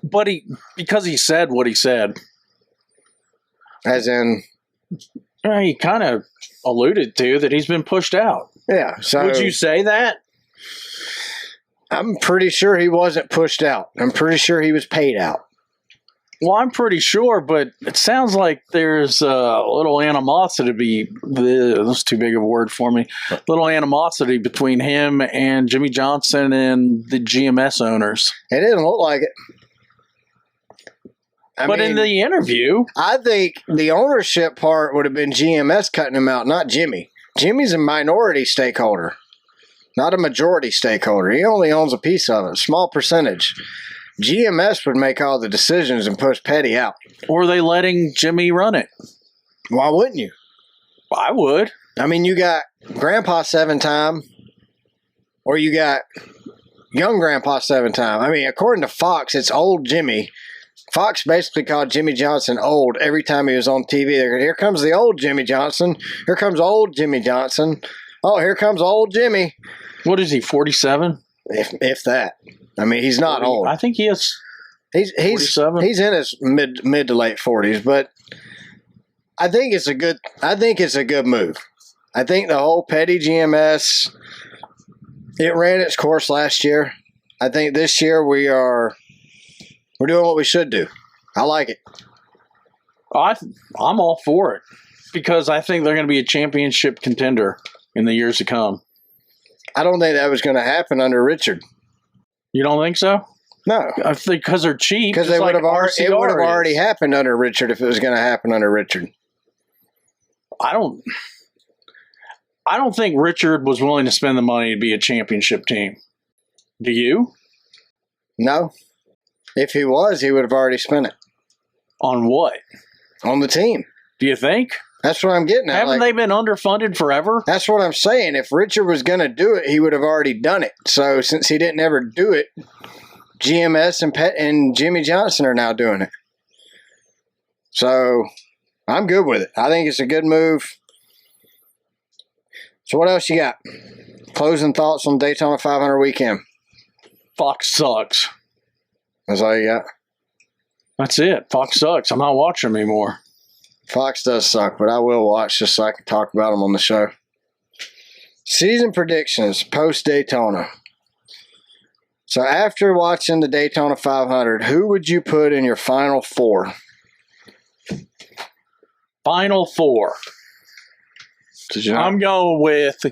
But because he said what he said. As in? He kind of alluded to that he's been pushed out. Yeah. So would you say that? I'm pretty sure he wasn't pushed out. I'm pretty sure he was paid out. Well, I'm pretty sure, but it sounds like there's a little animosity that's too big of a word for me. Little animosity between him and Jimmy Johnson and the GMS owners. It didn't look like it. But in the interview, I think the ownership part would have been GMS cutting him out, not Jimmy. Jimmy's a minority stakeholder, not a majority stakeholder. He only owns a piece of it, a small percentage. GMS would make all the decisions and push Petty out. Or are they letting Jimmy run it? Why wouldn't you? I would. I mean, you got Grandpa 7-time, or you got young Grandpa 7-time. I mean, according to Fox, it's old Jimmy Fox basically called Jimmy Johnson old every time he was on TV. They're, here comes the old Jimmy Johnson. Here comes old Jimmy Johnson. Oh, here comes old Jimmy. What is he, 47? If that. I mean, he's not 40, old. I think he is. He's 47. He's in his mid to late 40s, but I think it's a good move. I think the whole petty GMS, it ran its course last year. I think this year we're doing what we should do. I like it. I'm all for it because I think they're going to be a championship contender in the years to come. I don't think that was going to happen under Richard. You don't think so? No. I think because they're cheap. Because it would have already happened under Richard if it was going to happen under Richard. I don't think Richard was willing to spend the money to be a championship team. Do you? No. If he was, he would have already spent it. On what? On the team. Do you think? That's what I'm getting at. Haven't they been underfunded forever? That's what I'm saying. If Richard was going to do it, he would have already done it. So since he didn't ever do it, GMS and Jimmy Johnson are now doing it. So I'm good with it. I think it's a good move. So what else you got? Closing thoughts on Daytona 500 weekend. Fox sucks. That's all you got? That's it. Fox sucks. I'm not watching them anymore. Fox does suck, but I will watch just so I can talk about them on the show. Season predictions post-Daytona. So after watching the Daytona 500, who would you put in your Final Four? Final Four. I'm going with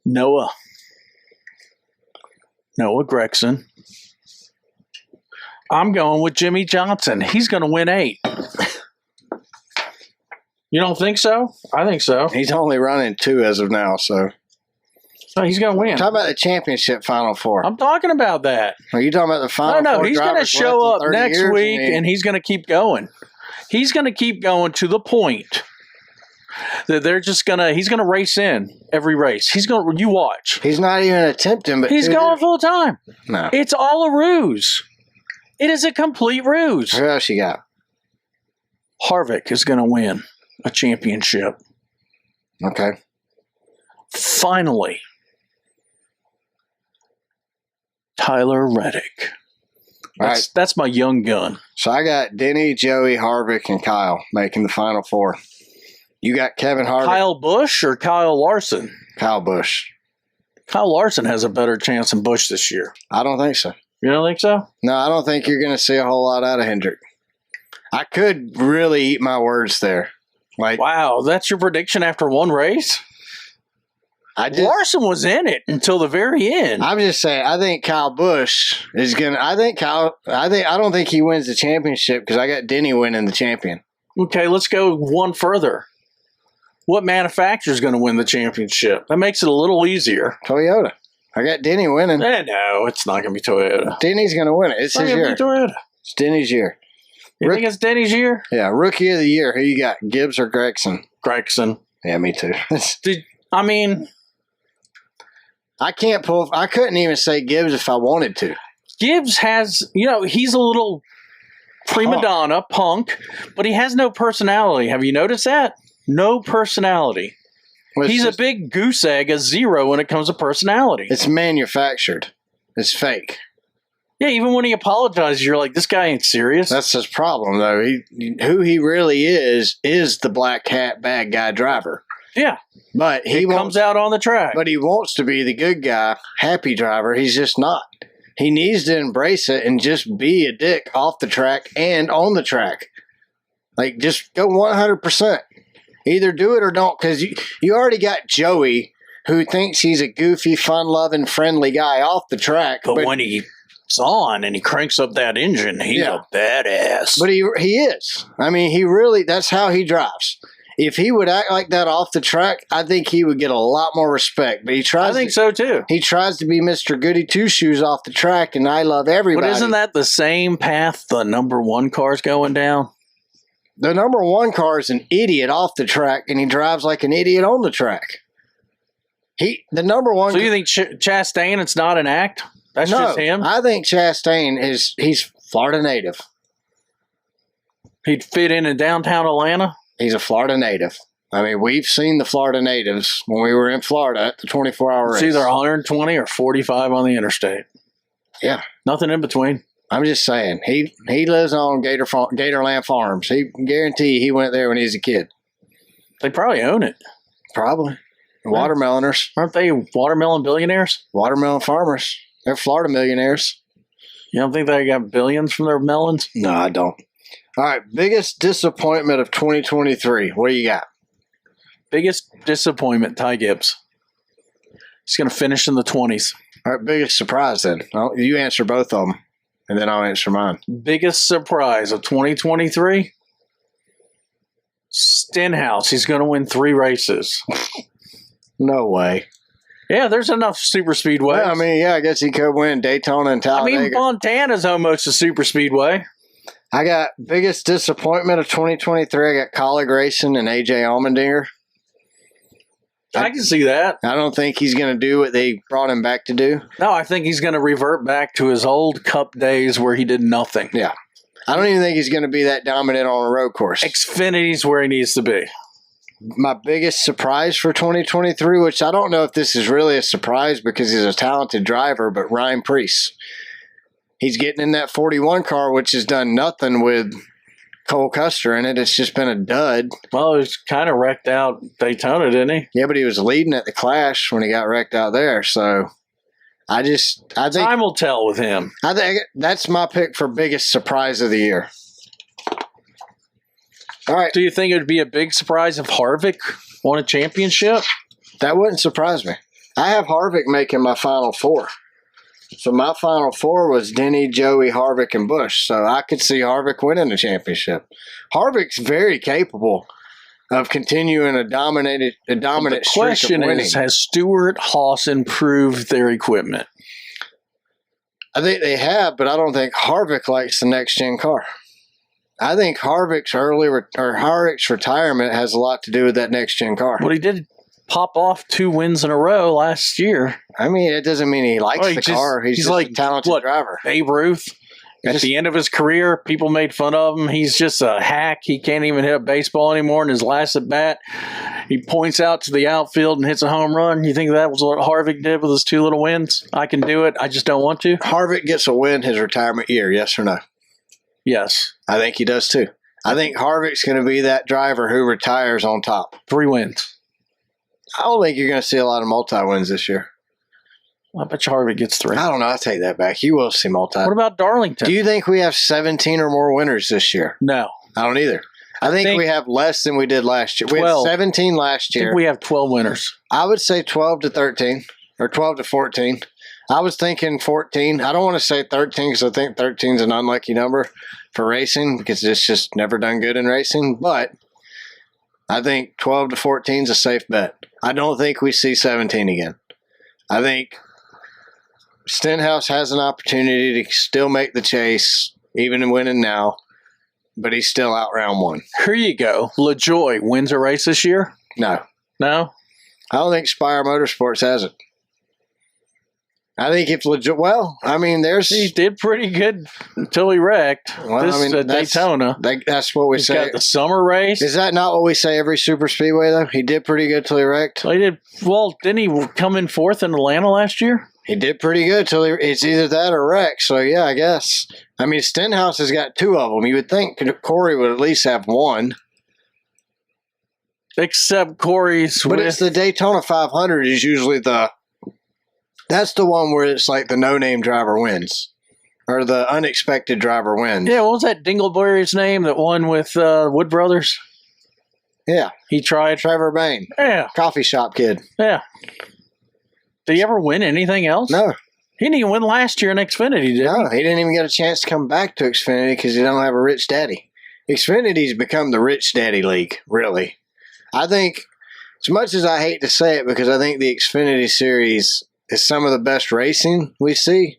Noah Gregson. I'm going with Jimmy Johnson. He's going to win 8. You don't think so? I think so. He's only running 2 as of now, so. So he's going to win. Talk about the championship Final Four. I'm talking about that. Are you talking about the Final Four? No, he's going to show up next week, and he's going to keep going. He's going to keep going to the point that he's going to race in every race. You watch. He's not even attempting, but he's going full time. No. It's all a ruse. It is a complete ruse. Who else you got? Harvick is going to win a championship. Okay. Finally. Tyler Reddick. That's my young gun. So I got Denny, Joey, Harvick, and Kyle making the Final Four. You got Kevin Harvick. Kyle Busch or Kyle Larson? Kyle Busch. Kyle Larson has a better chance than Busch this year. I don't think so. You don't think so? No, I don't think you're going to see a whole lot out of Hendrick. I could really eat my words there. Wow, that's your prediction after one race? Larson was in it until the very end. I'm just saying, I think Kyle Busch is going to. I don't think he wins the championship because I got Denny winning the champion. Okay, let's go one further. What manufacturer is going to win the championship? That makes it a little easier. Toyota. I got Denny winning. No, it's not going to be Toyota. Denny's going to win it. It's his year. Toyota. It's Denny's year. You think it's Denny's year? Yeah, Rookie of the Year. Who you got, Gibbs or Gregson? Gregson. Yeah, me too. I couldn't even say Gibbs if I wanted to. Gibbs has, he's a little prima donna, punk, but he has no personality. Have you noticed that? No personality. He's a big goose egg, a 0 when it comes to personality. It's manufactured. It's fake. Yeah, even when he apologizes, you're like, this guy ain't serious. That's his problem, though. Who he really is the black hat bad guy driver. Yeah. But he comes out on the track. But he wants to be the good guy, happy driver. He's just not. He needs to embrace it and just be a dick off the track and on the track. Just go 100%. Either do it or don't, because you already got Joey, who thinks he's a goofy, fun-loving, friendly guy off the track. But when he's on and he cranks up that engine, he's a badass. But he is. I mean, that's how he drives. If he would act like that off the track, I think he would get a lot more respect. But I think so too. He tries to be Mr. Goody Two-Shoes off the track, and I love everybody. But isn't that the same path the number 1 car's going down? The number 1 car is an idiot off the track, and he drives like an idiot on the track. The number 1. So you think Chastain, it's not an act? That's just him? I think Chastain he's Florida native. He'd fit in downtown Atlanta? He's a Florida native. I mean, we've seen the Florida natives when we were in Florida at the 24-hour race. It's either 120 or 45 on the interstate. Yeah. Nothing in between. I'm just saying. He lives on Gatorland Farms. He guarantee he went there when he was a kid. They probably own it. Probably. Watermeloners. Aren't they watermelon billionaires? Watermelon farmers. They're Florida millionaires. You don't think they got billions from their melons? No, I don't. All right. Biggest disappointment of 2023. What do you got? Biggest disappointment, Ty Gibbs. He's going to finish in the 20s. All right. Biggest surprise then. You answer both of them, and then I'll answer mine. Biggest surprise of 2023? Stenhouse. He's going to win 3 races. No way. Yeah, there's enough super speedways. Well, I mean, yeah, I guess he could win Daytona and Talladega. I mean, Montana's almost a super speedway. I got biggest disappointment of 2023. I got Colleague Racing and AJ Allmendinger. I can see that. I don't think he's going to do what they brought him back to do. No, I think he's going to revert back to his old Cup days where he did nothing. Yeah. I don't even think he's going to be that dominant on a road course. Xfinity's where he needs to be. My biggest surprise for 2023, which I don't know if this is really a surprise because he's a talented driver, but Ryan Preece. He's getting in that 41 car, which has done nothing with Cole Custer in it. It's just been a dud. Well, he was kind of wrecked out Daytona, didn't he? Yeah, but he was leading at the Clash when he got wrecked out there. So I think time will tell with him. I think that's my pick for biggest surprise of the year. All right. Do you think it would be a big surprise if Harvick won a championship? That wouldn't surprise me. I have Harvick making my Final Four. So my Final Four was Denny, Joey, Harvick, and Busch. So I could see Harvick winning the championship. Harvick's very capable of continuing a dominant streak of winning. The question is, has Stewart Haas improved their equipment? I think they have, but I don't think Harvick likes the next-gen car. I think Harvick's retirement has a lot to do with that next-gen car. Well, he did pop off 2 wins in a row last year. I mean, it doesn't mean he likes the car. He's just like a talented driver. Babe Ruth. At the end of his career, people made fun of him. He's just a hack. He can't even hit a baseball anymore. In his last at bat, he points out to the outfield and hits a home run. You think that was what Harvick did with his 2 little wins? I can do it. I just don't want to. Harvick gets a win his retirement year, yes or no? Yes. I think he does too. I think Harvick's going to be that driver who retires on top. 3 wins. I don't think you're going to see a lot of multi-wins this year. I bet you Harvick gets 3. I don't know. I take that back. You will see multi. What about Darlington? Do you think we have 17 or more winners this year? No. I don't either. I think we have less than we did last year. 12. We had 17 last year. I think we have 12 winners. I would say 12 to 13 or 12 to 14. I was thinking 14. I don't want to say 13 because I think 13 is an unlucky number for racing because it's just never done good in racing. But I think 12 to 14 is a safe bet. I don't think we see 17 again. I think Stenhouse has an opportunity to still make the chase, even in winning now, but he's still out round 1. Here you go. LaJoy wins a race this year? No. No? I don't think Spire Motorsports has it. I think if he did pretty good until he wrecked. Daytona. That's what we He's say. Got the summer race. Is that not what we say every super speedway though? He did pretty good till he wrecked. He did well. Didn't he come in 4th in Atlanta last year? He did pretty good till it's either that or wreck. So yeah, I guess. I mean, Stenhouse has got 2 of them. You would think Corey would at least have 1. Except Corey's. But it's the Daytona 500 is usually that's the one where it's like the no-name driver wins. Or the unexpected driver wins. Yeah, what was that Dingleberry's name that won with Wood Brothers? Yeah. He tried. Trevor Bain. Yeah. Coffee shop kid. Yeah. Did he ever win anything else? No. He didn't even win last year in Xfinity, did he? No, he didn't even get a chance to come back to Xfinity because he don't have a rich daddy. Xfinity's become the rich daddy league, really. I think, as much as I hate to say it, because I think the Xfinity series is some of the best racing we see,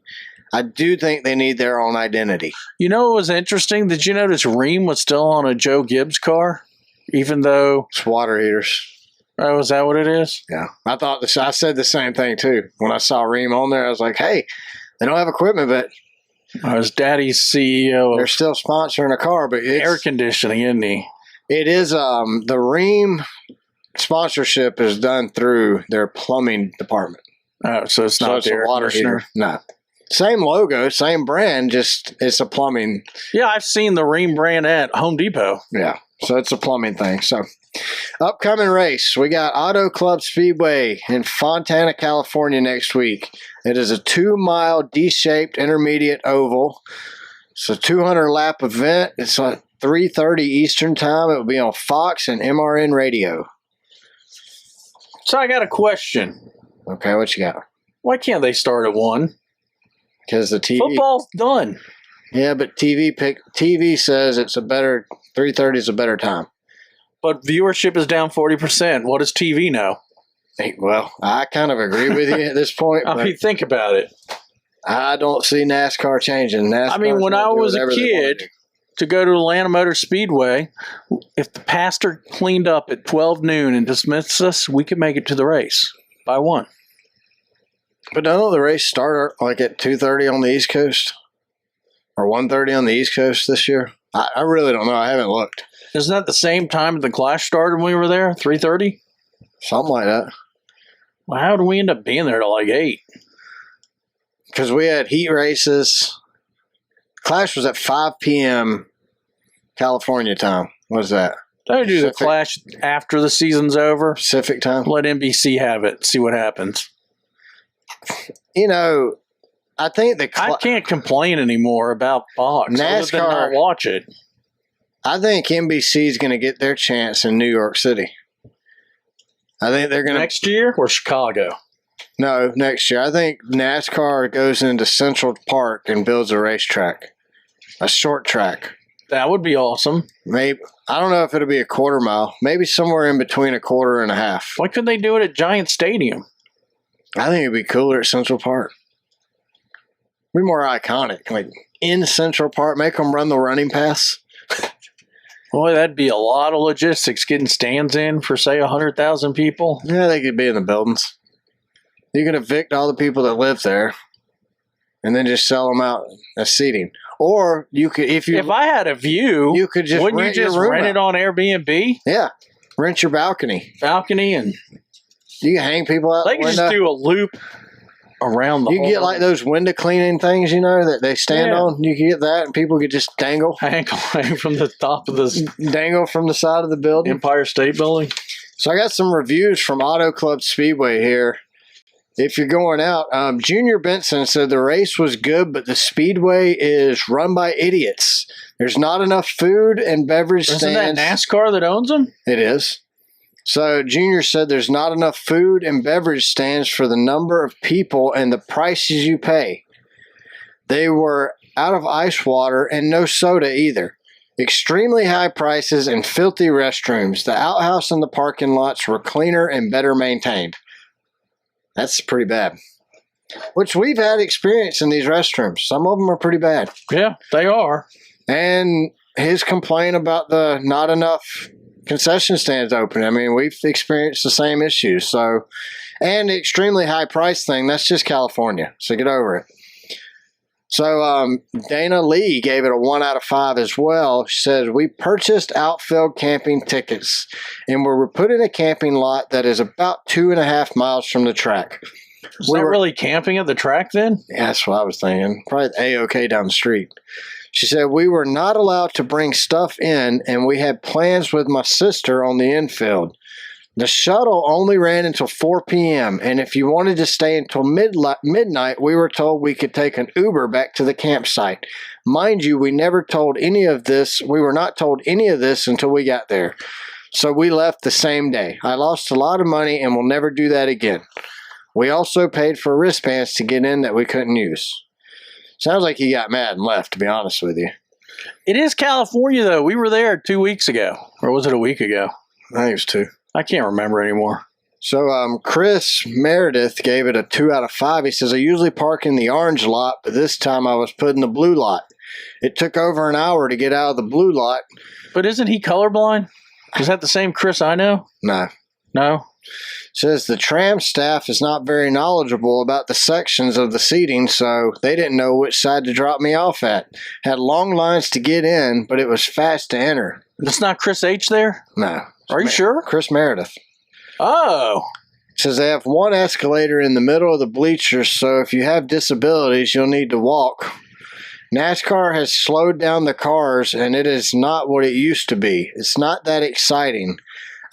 I do think they need their own identity. You know what was interesting? Did you notice Ream was still on a Joe Gibbs car? Even though... It's water heaters. Oh, is that what it is? Yeah. I said the same thing, too. When I saw Ream on there, I was like, hey, They don't have equipment, but His daddy's CEO they're of still sponsoring a car. But air conditioning, isn't he? it is the Ream sponsorship is done through their plumbing department. Oh, so it's not the air conditioner. No. Same logo, same brand, just it's a plumbing. Yeah, I've seen the Ream brand at Home Depot. Yeah, so it's a plumbing thing. So, upcoming race, we got Auto Club Speedway in Fontana, California next week. It is a 2-mile D-shaped intermediate oval. It's a 200-lap event. It's at 3:30 Eastern Time. It will be on Fox and MRN Radio. So I got a question. Okay, what you got? Why can't they start at 1? Because the TV Football's done. Yeah, but TV says it's a better 3:30 is a better time. But viewership is down 40%. What does TV know? Hey, well, I kind of agree with you at this point. I mean, think about it. I don't see NASCAR changing. I mean, when I was a kid, to go to Atlanta Motor Speedway, if the pastor cleaned up at 12 noon and dismissed us, we could make it to the race by 1. But don't the race start like at 2:30 on the East Coast? Or 1:30 on the East Coast this year? I really don't know. I haven't looked. Isn't that the same time the Clash started when we were there? 3:30? Something like that. Well, how did we end up being there till like 8? Because we had heat races. Clash was at 5 p.m. California time. What is that? They do the Clash after the season's over. Pacific time? Let NBC have it. See what happens. You know, I think I can't complain anymore about Fox. NASCAR. Other than not watch it. I think NBC is going to get their chance in New York City. I think they're going to next year or Chicago. No, next year. I think NASCAR goes into Central Park and builds a racetrack, a short track. That would be awesome. Maybe I don't know if it'll be a quarter mile. Maybe somewhere in between a quarter and a half. Why couldn't they do it at Giant Stadium? I think it'd be cooler at Central Park. Be more iconic, like in Central Park. Make them run the running pass. Boy, that'd be a lot of logistics getting stands in for, say, 100,000 people. Yeah, they could be in the buildings. You can evict all the people that live there and then just sell them out as seating. Or you could, if I had a view, you could just wouldn't you just rent it on Airbnb? Yeah, rent your balcony, and you can hang people out. They can just do a loop around the. You get like those window cleaning things, you know, that they stand on. You can get that, and people could just hang from the top of dangle from the side of the building, Empire State Building. So I got some reviews from Auto Club Speedway here. If you're going out, Junior Benson said the race was good, but the speedway is run by idiots. There's not enough food and beverage stands. Isn't that NASCAR that owns them? It is. So Junior said there's not enough food and beverage stands for the number of people and the prices you pay. They were out of ice water and no soda either. Extremely high prices and filthy restrooms. The outhouse and the parking lots were cleaner and better maintained. That's pretty bad. Which we've had experience in these restrooms. Some of them are pretty bad. Yeah, they are. And his complaint about the not enough concession stands open. I mean, we've experienced the same issues. So, and the extremely high price thing, that's just California. So get over it. So Dana Lee gave it a 1 out of 5 as well. She says, we purchased outfield camping tickets and we were put in a camping lot that is about 2.5 miles from the track. Is that really camping at the track then? Yeah, that's what I was thinking. Probably A-OK down the street. She said, we were not allowed to bring stuff in and we had plans with my sister on the infield. The shuttle only ran until 4 p.m. and if you wanted to stay until midnight, we were told we could take an Uber back to the campsite. Mind you, we never told any of this. We were not told any of this until we got there. So we left the same day. I lost a lot of money and will never do that again. We also paid for wristbands to get in that we couldn't use. Sounds like he got mad and left, to be honest with you. It is California, though. We were there 2 weeks ago. Or was it a week ago? I think it was 2. I can't remember anymore. So Chris Meredith gave it a 2 out of 5. He says, I usually park in the orange lot, but this time I was put in the blue lot. It took over an hour to get out of the blue lot. But isn't he colorblind? Is that the same Chris I know? No. No? Says the tram staff is not very knowledgeable about the sections of the seating, so they didn't know which side to drop me off at. Had long lines to get in, but it was fast to enter. That's not Chris H. there? No. Are you sure? Chris Meredith. Oh. Says they have one escalator in the middle of the bleachers, so if you have disabilities, you'll need to walk. NASCAR has slowed down the cars, and it is not what it used to be. It's not that exciting.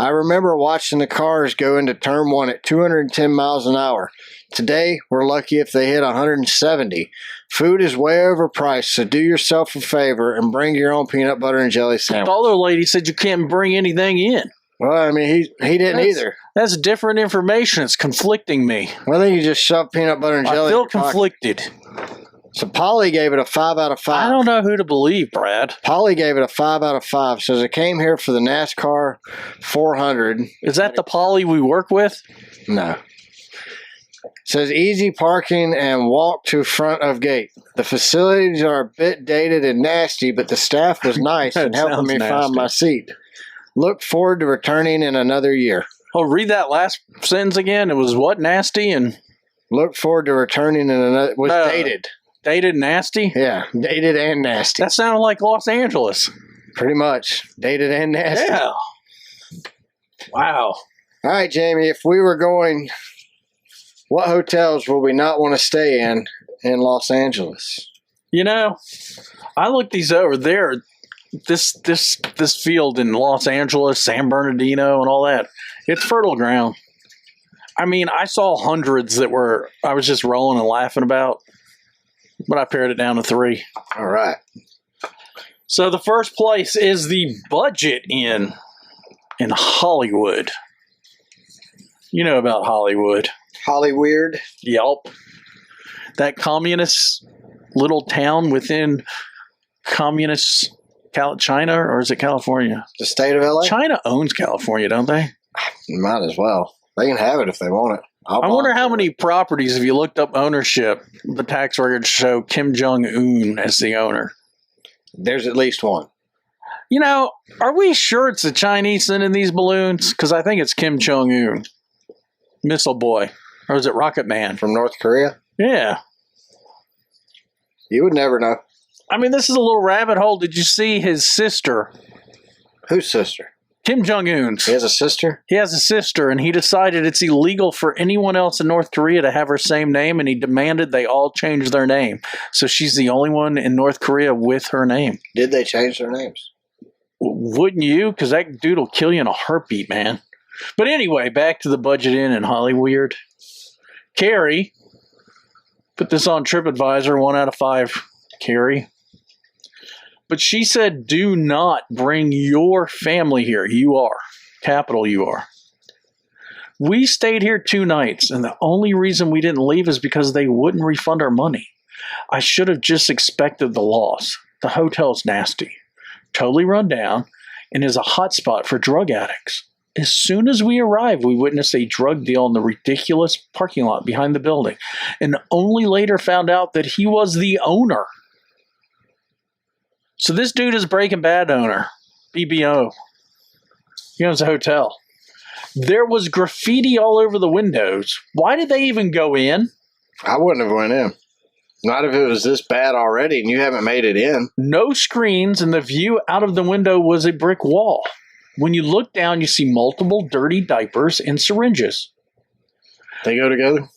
I remember watching the cars go into turn 1 at 210 miles an hour. Today, we're lucky if they hit 170. Food is way overpriced, so do yourself a favor and bring your own peanut butter and jelly sandwich. The other lady said you can't bring anything in. Well, I mean, he didn't either. That's different information. It's conflicting me. Well, then you just shove peanut butter and jelly I feel in your pocket. conflicted. So Polly gave it a 5 out of 5. I don't know who to believe, Brad. Polly gave it a 5 out of 5. Says I came here for the NASCAR 400. Is that the Polly we work with? No. Says easy parking and walk to front of gate. The facilities are a bit dated and nasty, but the staff was nice and helping me find my seat. Look forward to returning in another year. Oh, read that last sentence again. It was what? Nasty and... Look forward to returning in another... Was dated. Dated nasty? Yeah, dated and nasty. That sounded like Los Angeles. Pretty much. Dated and nasty. Yeah. Wow. All right, Jamie, if we were going... What hotels would we not want to stay in Los Angeles? You know, I looked these over. There, this field in Los Angeles, San Bernardino, and all that, it's fertile ground. I mean, I saw hundreds that I was just rolling and laughing about, but I pared it down to 3. All right. So the first place is the Budget Inn in Hollywood. You know about Hollywood. Hollyweird. Yelp. That communist little town within communist China, or is it California? The state of LA? China owns California, don't they? Might as well. They can have it if they want it. I wonder how many properties, if you looked up ownership, the tax records show Kim Jong-un as the owner. There's at least one. You know, are we sure it's the Chinese sending these balloons? Because I think it's Kim Jong-un. Missile Boy. Or is it Rocket Man? From North Korea? Yeah. You would never know. I mean, this is a little rabbit hole. Did you see his sister? Whose sister? Kim Jong-un's. He has a sister? He has a sister, and he decided it's illegal for anyone else in North Korea to have her same name, and he demanded they all change their name. So she's the only one in North Korea with her name. Did they change their names? Wouldn't you? Because that dude will kill you in a heartbeat, man. But anyway, back to the Budget Inn in Hollyweird. Carrie, put this on TripAdvisor, 1 out of 5, Carrie. But she said, do not bring your family here. You are. Capital you are. We stayed here 2 nights, and the only reason we didn't leave is because they wouldn't refund our money. I should have just expected the loss. The hotel's nasty, totally run down, and is a hotspot for drug addicts. As soon as we arrived, we witnessed a drug deal in the ridiculous parking lot behind the building, and only later found out that he was the owner. So this dude is Breaking Bad owner, BBO. He owns a hotel. There was graffiti all over the windows. Why did they even go in? I wouldn't have went in. Not if it was this bad already and you haven't made it in. No screens, and the view out of the window was a brick wall. When you look down, you see multiple dirty diapers and syringes. They go together?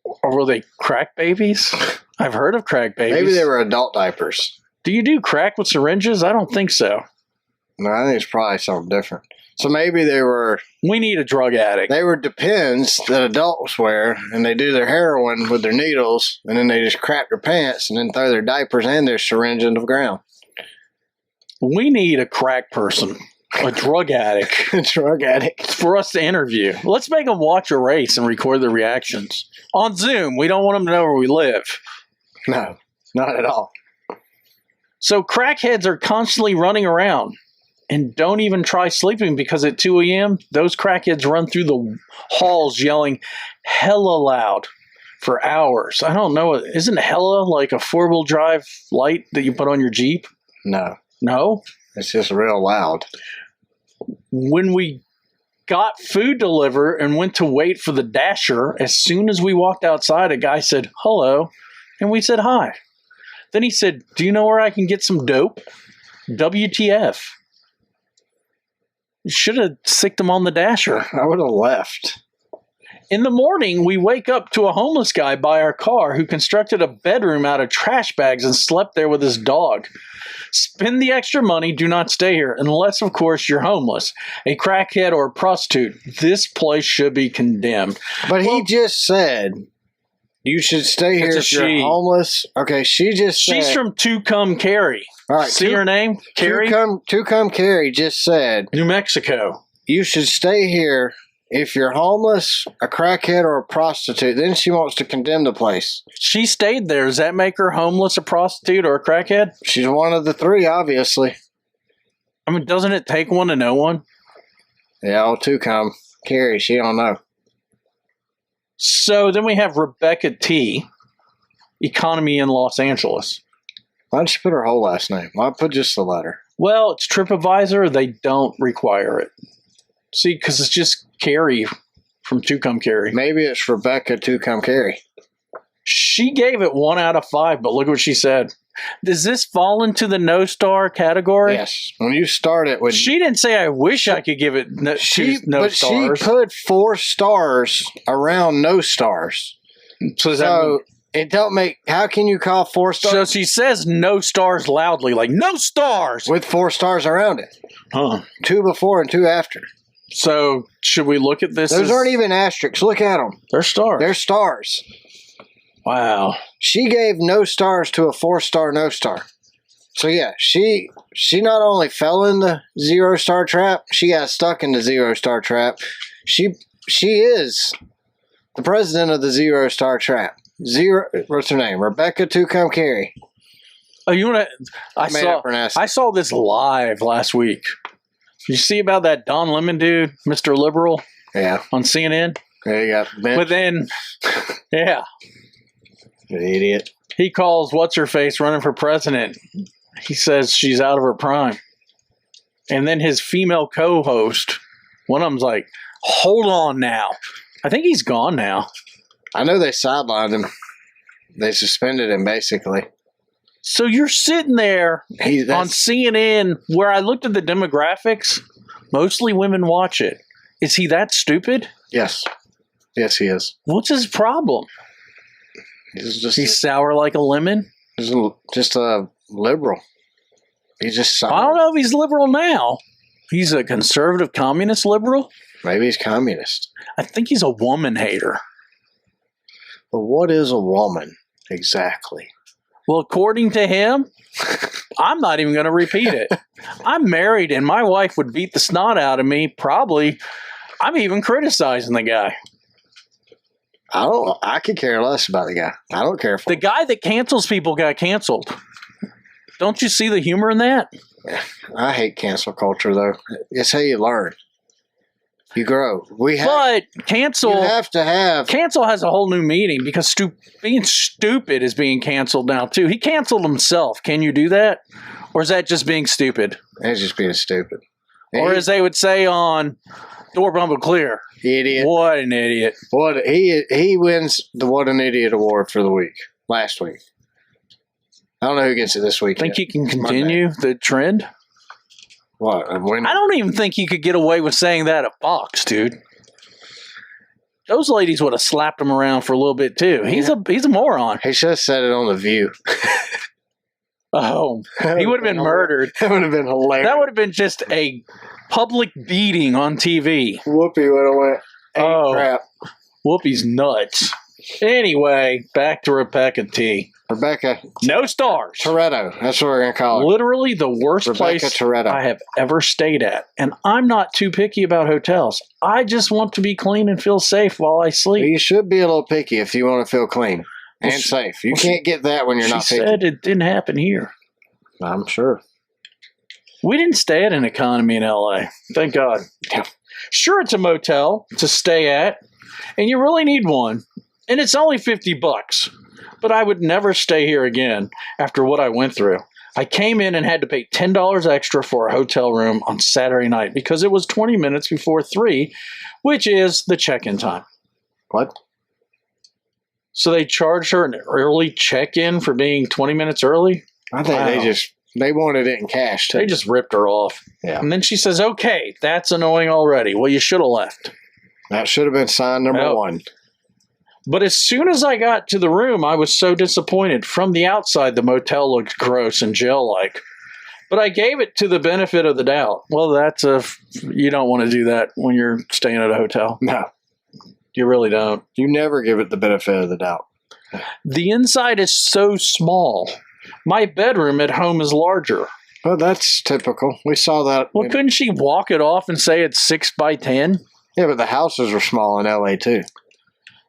Or were they crack babies? I've heard of crack babies. Maybe they were adult diapers. Do you do crack with syringes? I don't think so. No, I think it's probably something different. So maybe they were... We need a drug addict. They were Depends that adults wear, and they do their heroin with their needles, and then they just crap their pants and then throw their diapers and their syringe into the ground. We need a crack person. A drug addict. A drug addict. For us to interview. Let's make them watch a race and record their reactions. On Zoom. We don't want them to know where we live. No, not at all. So crackheads are constantly running around and don't even try sleeping because at 2 a.m., those crackheads run through the halls yelling hella loud for hours. I don't know. Isn't hella like a 4-wheel drive light that you put on your Jeep? No. No? It's just real loud. When we got food delivered and went to wait for the dasher. As soon as we walked outside, a guy said, hello, and we said hi. Then he said, do you know where I can get some dope? WTF. You should have sicked him on the dasher. I would have left. In the morning, we wake up to a homeless guy by our car who constructed a bedroom out of trash bags and slept there with his dog. Spend the extra money. Do not stay here. Unless, of course, you're homeless, a crackhead, or a prostitute. This place should be condemned. But he just said you should stay here if you're homeless. Okay, she just said. She's from Tucumcari. All right. See her name? Carrie? Tucumcari just said. New Mexico. You should stay here if you're homeless, a crackhead, or a prostitute. Then she wants to condemn the place. She stayed there. Does that make her homeless, a prostitute, or a crackhead? She's one of the three, obviously. I mean, doesn't it take one to know one? Yeah, old Tucumcari, she don't know. So then we have Rebecca T., economy in Los Angeles. Why don't you put her whole last name? Why put just the letter? Well, it's TripAdvisor. They don't require it. See, because it's just Carrie from Tucumcari. Maybe it's Rebecca Tucumcari. She gave it 1 out of 5, but look what she said. Does this fall into the no star category? Yes. When you start it with... She didn't say I wish I could give it no stars. She put 4 stars around no stars. So it don't make... How can you call 4 stars? So she says no stars loudly, like no stars! With 4 stars around it. Huh. 2 before and 2 after. So should we look at this? Those aren't even asterisks. Look at them. They're stars. They're stars. Wow. She gave no stars to a 4-star no star. So yeah, she not only fell in the 0-star trap, she got stuck in the 0-star trap. She is the president of the 0-star trap. What's her name? Rebecca Tucumcari. Oh, you want to? I saw this live last week. Did you see about that Don Lemon dude, Mr. Liberal? Yeah. On CNN? Yeah, you got benched. But then, yeah. An idiot. He calls what's-her-face running for president. He says she's out of her prime. And then his female co-host, one of them's like, hold on now. I think he's gone now. I know they sidelined him. They suspended him, basically. So you're sitting there on CNN where I looked at the demographics. Mostly women watch it. Is he that stupid? Yes. Yes, he is. What's his problem? He's sour like a lemon? He's just a liberal. He's just sour. I don't know if he's liberal now. He's a conservative communist liberal? Maybe he's communist. I think he's a woman hater. But what is a woman exactly? Well, according to him, I'm not even going to repeat it. I'm married and my wife would beat the snot out of me. Probably. I'm even criticizing the guy. I could care less about the guy. I don't care for the guy that cancels people got canceled. Don't you see the humor in that? I hate cancel culture, though. It's how you learn. You grow. Cancel. You have to have. Cancel has a whole new meaning because being stupid is being canceled now, too. He canceled himself. Can you do that? Or is that just being stupid? It's just being stupid. Or as they would say on Door Bumble Clear. Idiot. What an idiot. He wins the What an Idiot award for the week. Last week. I don't know who gets it this week. Think he can continue the trend? What? I don't even think he could get away with saying that at Fox, dude. Those ladies would have slapped him around for a little bit too. He's a moron. He should have said it on The View. Oh, he would have been murdered. That would have been hilarious. That would have been just a public beating on TV. Whoopi would have went, crap. Whoopi's nuts. Anyway, back to Rebecca T. Rebecca. No stars. Toretto. That's what we're going to call her. Literally the worst place Toretto. I have ever stayed at. And I'm not too picky about hotels. I just want to be clean and feel safe while I sleep. You should be a little picky if you want to feel clean and safe. You can't get that when you're not picky. She said it didn't happen here. I'm sure. We didn't stay at an economy in L.A. Thank God. Sure, it's a motel to stay at, and you really need one. And it's only $50. But I would never stay here again after what I went through. I came in and had to pay $10 extra for a hotel room on Saturday night because it was 20 minutes before 3, which is the check-in time. What? So they charged her an early check-in for being 20 minutes early? I think they wanted it in cash, too. They just ripped her off. Yeah. And then she says, okay, that's annoying already. Well, you should have left. That should have been sign number 1. But as soon as I got to the room, I was so disappointed. From the outside, the motel looked gross and jail-like. But I gave it to the benefit of the doubt. Well, you don't want to do that when you're staying at a hotel. No. You really don't. You never give it the benefit of the doubt. The inside is so small. My bedroom at home is larger. Well, that's typical. We saw that. Well, couldn't she walk it off and say it's 6 by 10? Yeah, but the houses were small in L.A., too.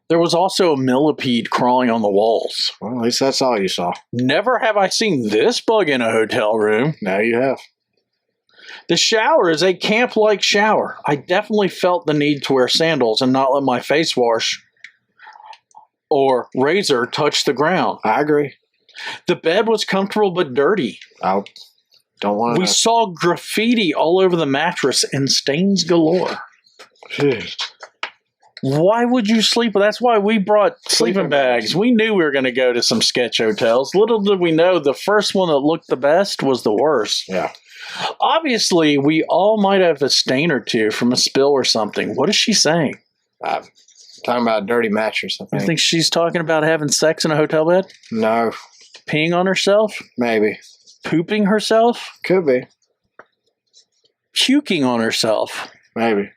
There was also a millipede crawling on the walls. Well, at least that's all you saw. Never have I seen this bug in a hotel room. Now you have. The shower is a camp-like shower. I definitely felt the need to wear sandals and not let my face wash or razor touch the ground. I agree. The bed was comfortable but dirty. I don't want to. We saw graffiti all over the mattress and stains galore. Jeez. Why would you sleep? That's why we brought sleeping bags. We knew we were going to go to some sketch hotels. Little did we know the first one that looked the best was the worst. Yeah. Obviously, we all might have a stain or two from a spill or something. What is she saying? Talking about a dirty mattress, I think. You think she's talking about having sex in a hotel bed? No. Peeing on herself? Maybe. Pooping herself? Could be. Puking on herself? Maybe.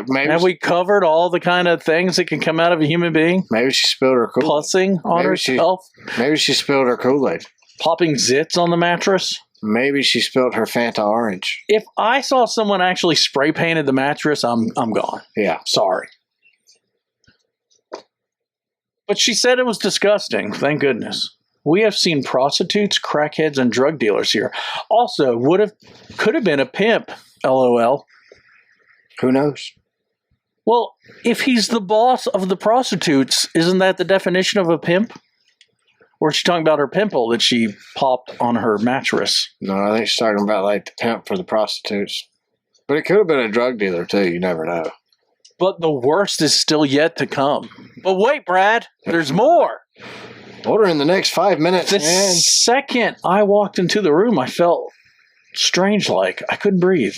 Maybe have we covered all the kind of things that can come out of a human being? Maybe she spilled her Kool-Aid. Pussing on herself? Maybe she spilled her Kool-Aid. Popping zits on the mattress? Maybe she spilled her Fanta Orange. If I saw someone actually spray painted the mattress, I'm gone. Yeah. Sorry. But she said it was disgusting. Thank goodness. We have seen prostitutes, crackheads, and drug dealers here. Also, could have been a pimp. LOL. Who knows? Well, if he's the boss of the prostitutes, isn't that the definition of a pimp? Or is she talking about her pimple that she popped on her mattress? No, I think she's talking about like the pimp for the prostitutes. But it could have been a drug dealer too. You never know. But the worst is still yet to come. But wait, Brad, there's more. Order in the next 5 minutes. The second I walked into the room, I felt strange like. I couldn't breathe.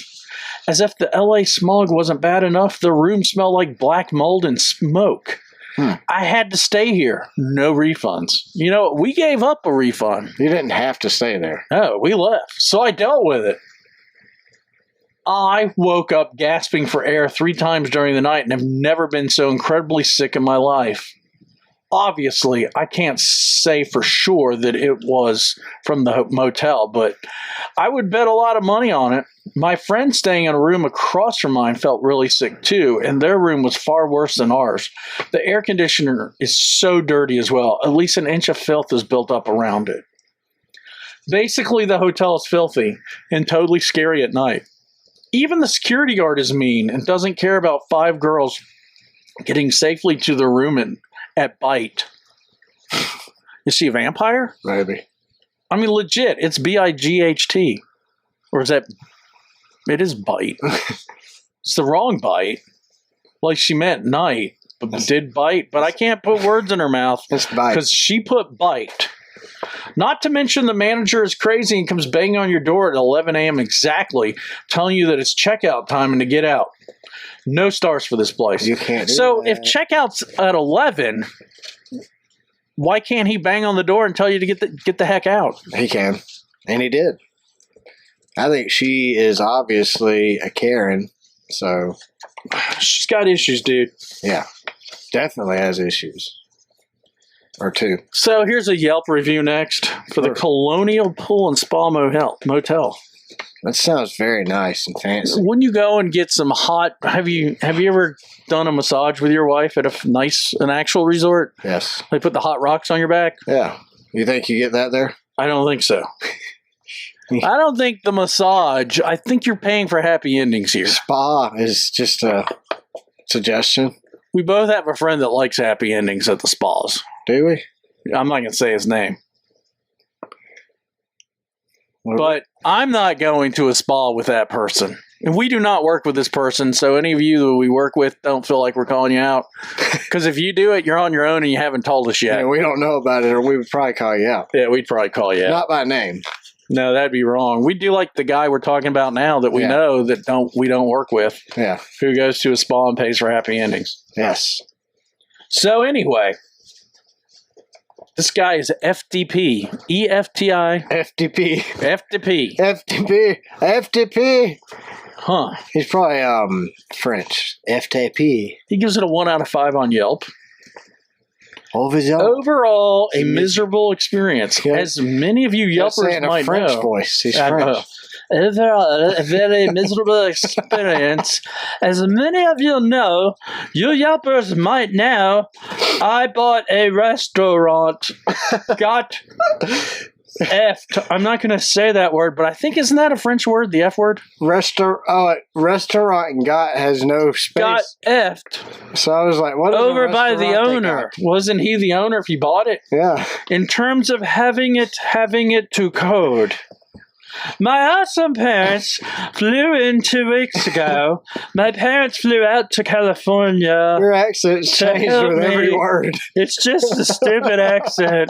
As if the LA smog wasn't bad enough, the room smelled like black mold and smoke. I had to stay here. No refunds. You know, we gave up a refund. You didn't have to stay there. No, we left. So I dealt with it. I woke up gasping for air 3 times during the night and have never been so incredibly sick in my life. Obviously, I can't say for sure that it was from the motel, but I would bet a lot of money on it. My friend staying in a room across from mine felt really sick too, and their room was far worse than ours. The air conditioner is so dirty as well. At least an inch of filth is built up around it. Basically, the hotel is filthy and totally scary at night. Even the security guard is mean and doesn't care about 5 girls getting safely to their room at Bite. Is she a vampire? Maybe. I mean, legit, it's B-I-G-H-T. Or is that... It is Bite. It's the wrong Bite. Like she meant night, but did Bite. But I can't put words in her mouth. It's Bite. Because she put Bite. Not to mention the manager is crazy and comes banging on your door at 11 a.m. exactly, telling you that it's checkout time and to get out. No stars for this place. You can't do So that. if checkout's at 11, why can't he bang on the door and tell you to get the heck out? He can. And he did. I think she is obviously a Karen, so... She's got issues, dude. Yeah. Definitely has issues. Or 2. So here's a Yelp review next for the Colonial Pool and Spa Motel. That sounds very nice and fancy. Wouldn't you go and get some hot... Have you ever done a massage with your wife at an actual resort? Yes. They put the hot rocks on your back? Yeah. You think you get that there? I don't think so. I don't think the massage... I think you're paying for happy endings here. Spa is just a suggestion. We both have a friend that likes happy endings at the spas. Do we? I'm not going to say his name. But I'm not going to a spa with that person. And we do not work with this person, so any of you that we work with don't feel like we're calling you out. Because if you do it, you're on your own and you haven't told us yet. Yeah, we don't know about it, or we would probably call you out. Yeah, we'd probably call you out. Not by name. No, that'd be wrong. We do like the guy we're talking about now that we know that we don't work with. Yeah. Who goes to a spa and pays for happy endings. Yes. So anyway, this guy is FDP. EFTI. FDP. FDP. FDP. FDP. Huh. He's probably French. FTP. He gives it a 1 out of 5 on Yelp. Overall, a miserable experience. Yeah. As many of you Yelpers in a might French know. voice. He's I French. know. Overall, a very miserable experience. As many of you know, you Yelpers might know, I bought a restaurant, got effed. I'm not going to say that word, but I think, isn't that a French word, the F word? Restaurant and got has no space. Got effed. So I was like, what is over by the owner. Wasn't he the owner if he bought it? Yeah. In terms of having it to code. My awesome parents flew in 2 weeks ago. My parents flew out to California. Your accent changed with every word. It's just a stupid accent.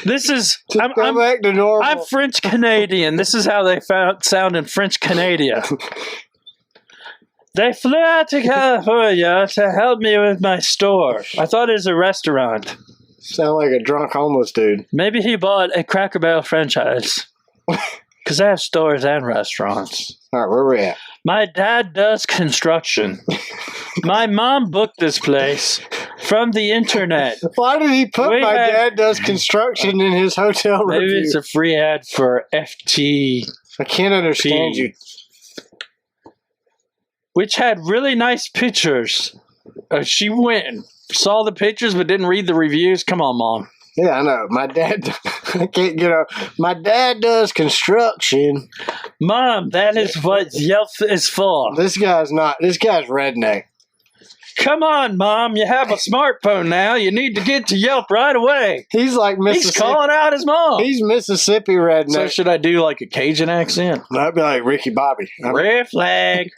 This is... Go back to normal. I'm French Canadian. This is how they sound in French Canada. They flew out to California to help me with my store. I thought it was a restaurant. Sound like a drunk homeless dude. Maybe he bought a Cracker Barrel franchise. Because I have stores and restaurants. All right, where we at? My dad does construction. My mom booked this place from the internet. Why did he put my dad does construction in his hotel review? Maybe it's a free ad for FT. I can't understand you. Which had really nice pictures. She went and saw the pictures but didn't read the reviews. Come on, Mom. Yeah, I know. My dad, I can't get out. My dad does construction. Mom, that is what Yelp is for. This guy's redneck. Come on, Mom. You have a smartphone now. You need to get to Yelp right away. He's like Mississippi. He's calling out his mom. He's Mississippi redneck. So should I do like a Cajun accent? That'd be like Ricky Bobby. Red flag.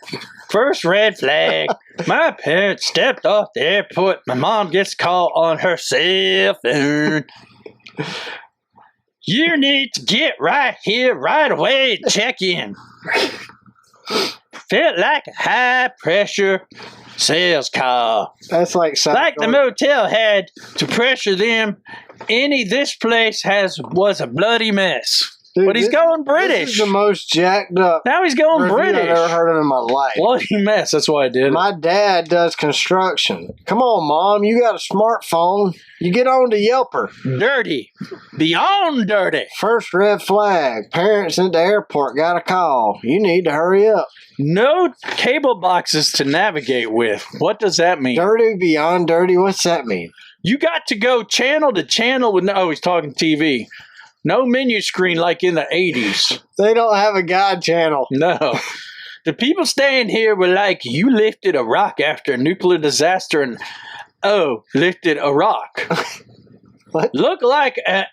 First red flag. My parents stepped off the airport. My mom gets called on her cell phone. You need to get right here right away and check in. Felt like a high pressure sales call. That's like the motel had to pressure them. This place was a bloody mess. Dude, but he's going British. This is the most jacked up. Now he's going British. I've ever heard of in my life. Bloody mess. That's why I did it. My dad does construction. Come on, Mom. You got a smartphone. You get on to Yelper. Dirty. Beyond dirty. First red flag. Parents at the airport got a call. You need to hurry up. No cable boxes to navigate with. What does that mean? Dirty beyond dirty. What's that mean? You got to go channel to channel with he's talking TV. No menu screen like in the 80s. They don't have a guide channel. No. The people staying here were like, you lifted a rock after a nuclear disaster and, lifted a rock. What? Look like an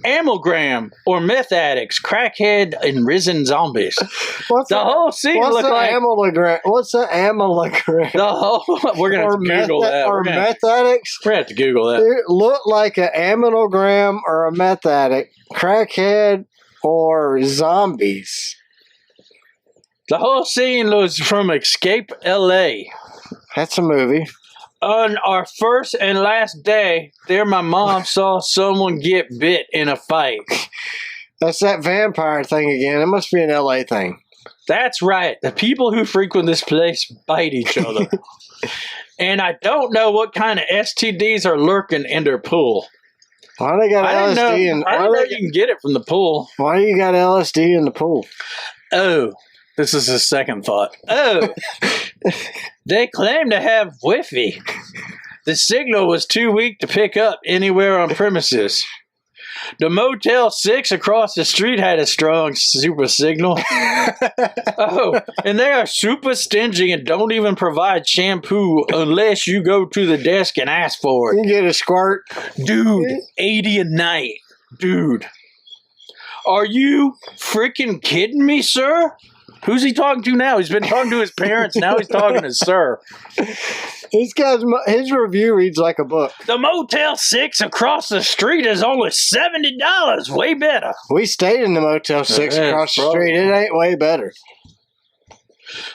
amalgam or meth addicts, crackhead, and risen zombies. Whole scene looked like... What's an amalgam? We're going to have to Google that. Or meth addicts? We're going to have to Google that. It looked like an amalgam or a meth addict, crackhead, or zombies. The whole scene was from Escape L.A. That's a movie. On our first and last day, my mom saw someone get bit in a fight. That's that vampire thing again. It must be an LA thing. That's right. The people who frequent this place bite each other. And I don't know what kind of STDs are lurking in their pool. Why they got LSD in? I didn't know you can get it from the pool. Why do you got LSD in the pool? This is his second thought. They claim to have Wi-Fi. The signal was too weak to pick up anywhere on premises. The Motel 6 across the street had a strong super signal. And they are super stingy and don't even provide shampoo unless you go to the desk and ask for it. You get a squirt. Dude, 80 a night. Dude. Are you freaking kidding me, sir? Who's he talking to now? He's been talking to his parents. Now he's talking to sir. His review reads like a book. The Motel 6 across the street is only $70. Way better. We stayed in the Motel 6 across the street. It ain't way better.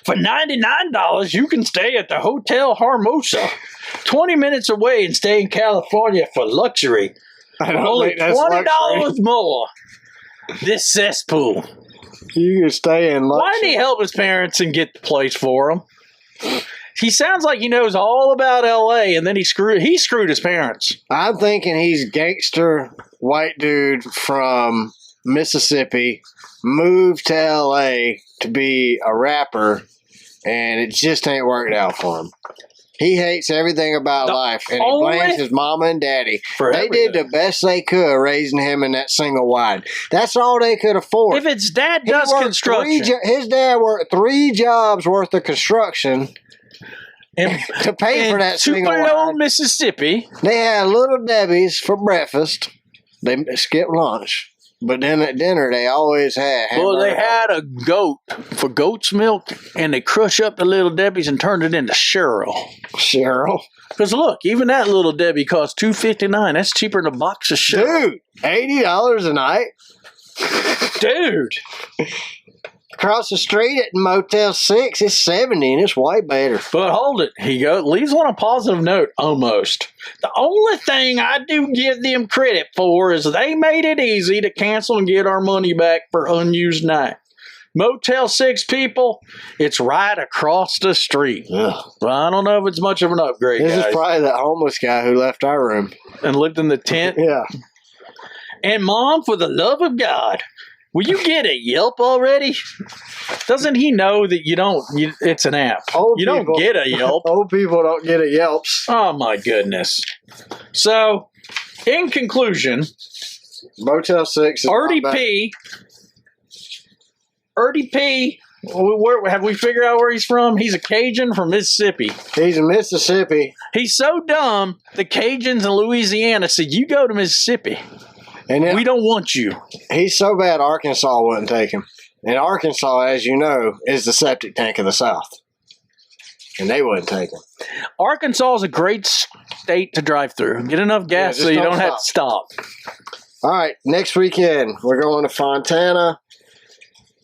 For $99, you can stay at the Hotel Hermosa, 20 minutes away, and stay in California for luxury. I don't Only think that's $20 luxury. more. This cesspool. You can stay in luxury. Why didn't he help his parents and get the place for him? He sounds like he knows all about L.A., and then he screwed his parents. I'm thinking he's gangster white dude from Mississippi, moved to L.A. to be a rapper, and it just ain't worked out for him. He hates everything about life, and he blames his mama and daddy. They did the best they could raising him in that single wide. That's all they could afford. If his dad does construction. His dad worked 3 jobs worth of construction to pay for that single wide. Tupelo, Mississippi. They had Little Debbie's for breakfast. They skipped lunch. But then at dinner, they always had hamburger. Well, they had a goat for goat's milk, and they crush up the Little Debbie's and turned it into Cheryl. Cheryl? Because look, even that Little Debbie costs $2.59. That's cheaper than a box of Cheryl. Dude, $80 a night? Dude. Across the street at Motel 6, it's $70, and it's way better. But hold it. He leaves on a positive note, almost. The only thing I do give them credit for is they made it easy to cancel and get our money back for unused night. Motel 6 people, it's right across the street. Ugh. Well, I don't know if it's much of an upgrade, This guys. is probably that homeless guy who left our room. And lived in the tent. Yeah. And Mom, for the love of God, will you get a Yelp already? Doesn't he know that it's an app? You don't get a Yelp. Old people don't get a Yelps. Oh, my goodness. So, in conclusion, Motel 6 is RDP, have we figured out where he's from? He's a Cajun from Mississippi. He's in Mississippi. He's so dumb, the Cajuns in Louisiana said, you go to Mississippi. And then We don't want you. he's so bad Arkansas wouldn't take him. And Arkansas, as you know, is the septic tank of the South. And they wouldn't take him. Arkansas is a great state to drive through. Get enough gas just so you don't don't have to stop. All right, next weekend, we're going to Fontana.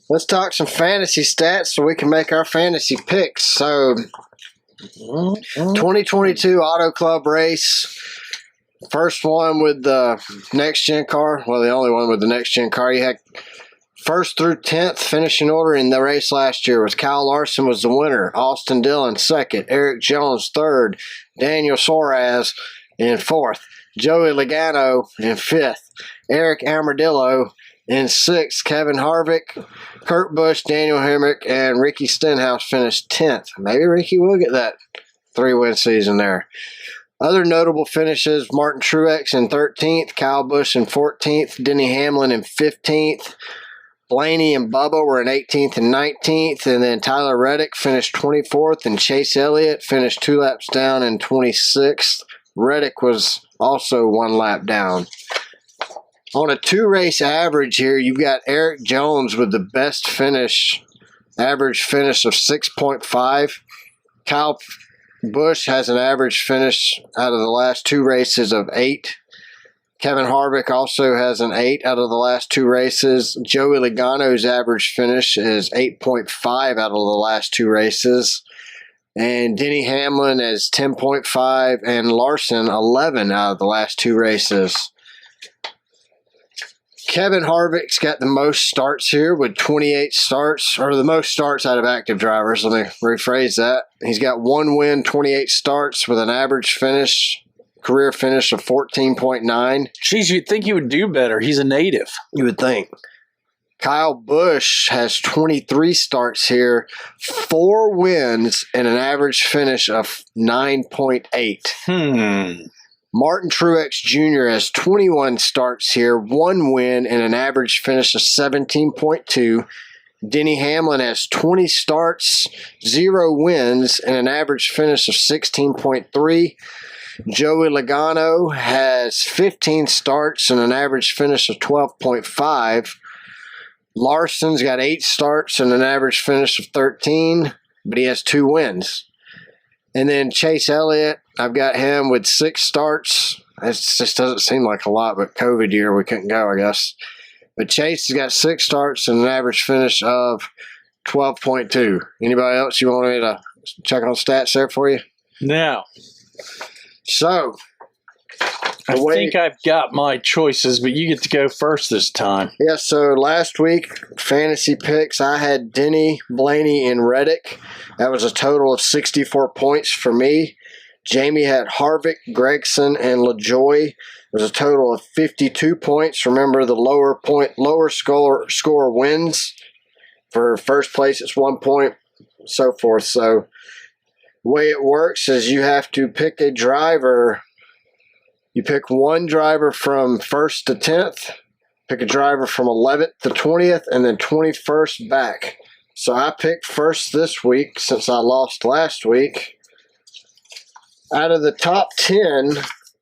Let's talk some fantasy stats so we can make our fantasy picks. So, 2022 Auto Club race. First one with the next-gen car. Well, the only one with the next-gen car. You had first through 10th finishing order in the race last year was Kyle Larson was the winner. Austin Dillon second. Eric Jones third. Daniel Soares in fourth. Joey Logano in fifth. Eric Amadillo in sixth. Kevin Harvick, Kurt Busch, Daniel Hemrick, and Ricky Stenhouse finished 10th. Maybe Ricky will get that 3-win season there. Other notable finishes, Martin Truex in 13th, Kyle Busch in 14th, Denny Hamlin in 15th, Blaney and Bubba were in 18th and 19th, and then Tyler Reddick finished 24th, and Chase Elliott finished 2 laps down in 26th. Reddick was also 1 lap down. On a 2-race average here, you've got Eric Jones with the best finish, average finish of 6.5. Kyle Busch has an average finish out of the last 2 races of 8. Kevin Harvick also has an 8 out of the last 2 races. Joey Logano's average finish is 8.5 out of the last 2 races. And Denny Hamlin is 10.5 and Larson 11 out of the last 2 races. Kevin Harvick's got the most starts here with 28 starts, or the most starts out of active drivers. Let me rephrase that. He's got 1 win, 28 starts with an average finish, career finish of 14.9. Jeez, you'd think he would do better. He's a native. You would think. Kyle Busch has 23 starts here, 4 wins, and an average finish of 9.8. Martin Truex Jr. has 21 starts here, 1 win, and an average finish of 17.2. Denny Hamlin has 20 starts, 0 wins, and an average finish of 16.3. Joey Logano has 15 starts and an average finish of 12.5. Larson's got 8 starts and an average finish of 13, but he has 2 wins. And then Chase Elliott, I've got him with 6 starts. It just doesn't seem like a lot, but COVID year we couldn't go, I guess. But Chase has got 6 starts and an average finish of 12.2. Anybody else you want me to check on stats there for you? Now, So, I think I've got my choices, but you get to go first this time. yeah, so last week, fantasy picks, I had Denny, Blaney, and Reddick. That was a total of 64 points for me. Jamie had Harvick, Gregson, and LaJoy. It was a total of 52 points. Remember, the lower score wins. For first place, it's 1 point, so forth. So, the way it works is you have to pick a driver. You pick one driver from 1st to 10th, pick a driver from 11th to 20th, and then 21st back. So I picked first this week since I lost last week. Out of the top 10,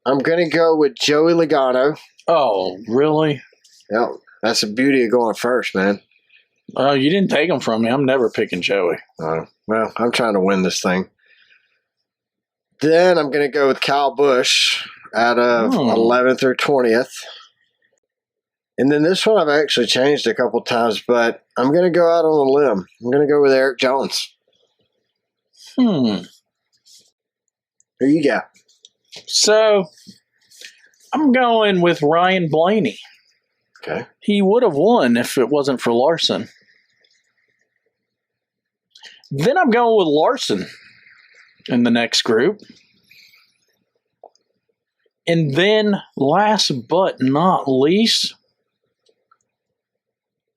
I'm going to go with Joey Logano. Oh, really? Yep, that's the beauty of going first, man. Oh, you didn't take him from me. I'm never picking Joey. Well, I'm trying to win this thing. Then I'm going to go with Kyle Busch out of 11th or 20th. And then this one I've actually changed a couple times, but I'm going to go out on a limb. I'm going to go with Eric Jones. Who you got? So, I'm going with Ryan Blaney. Okay. He would have won if it wasn't for Larson. Then I'm going with Larson in the next group. And then, last but not least,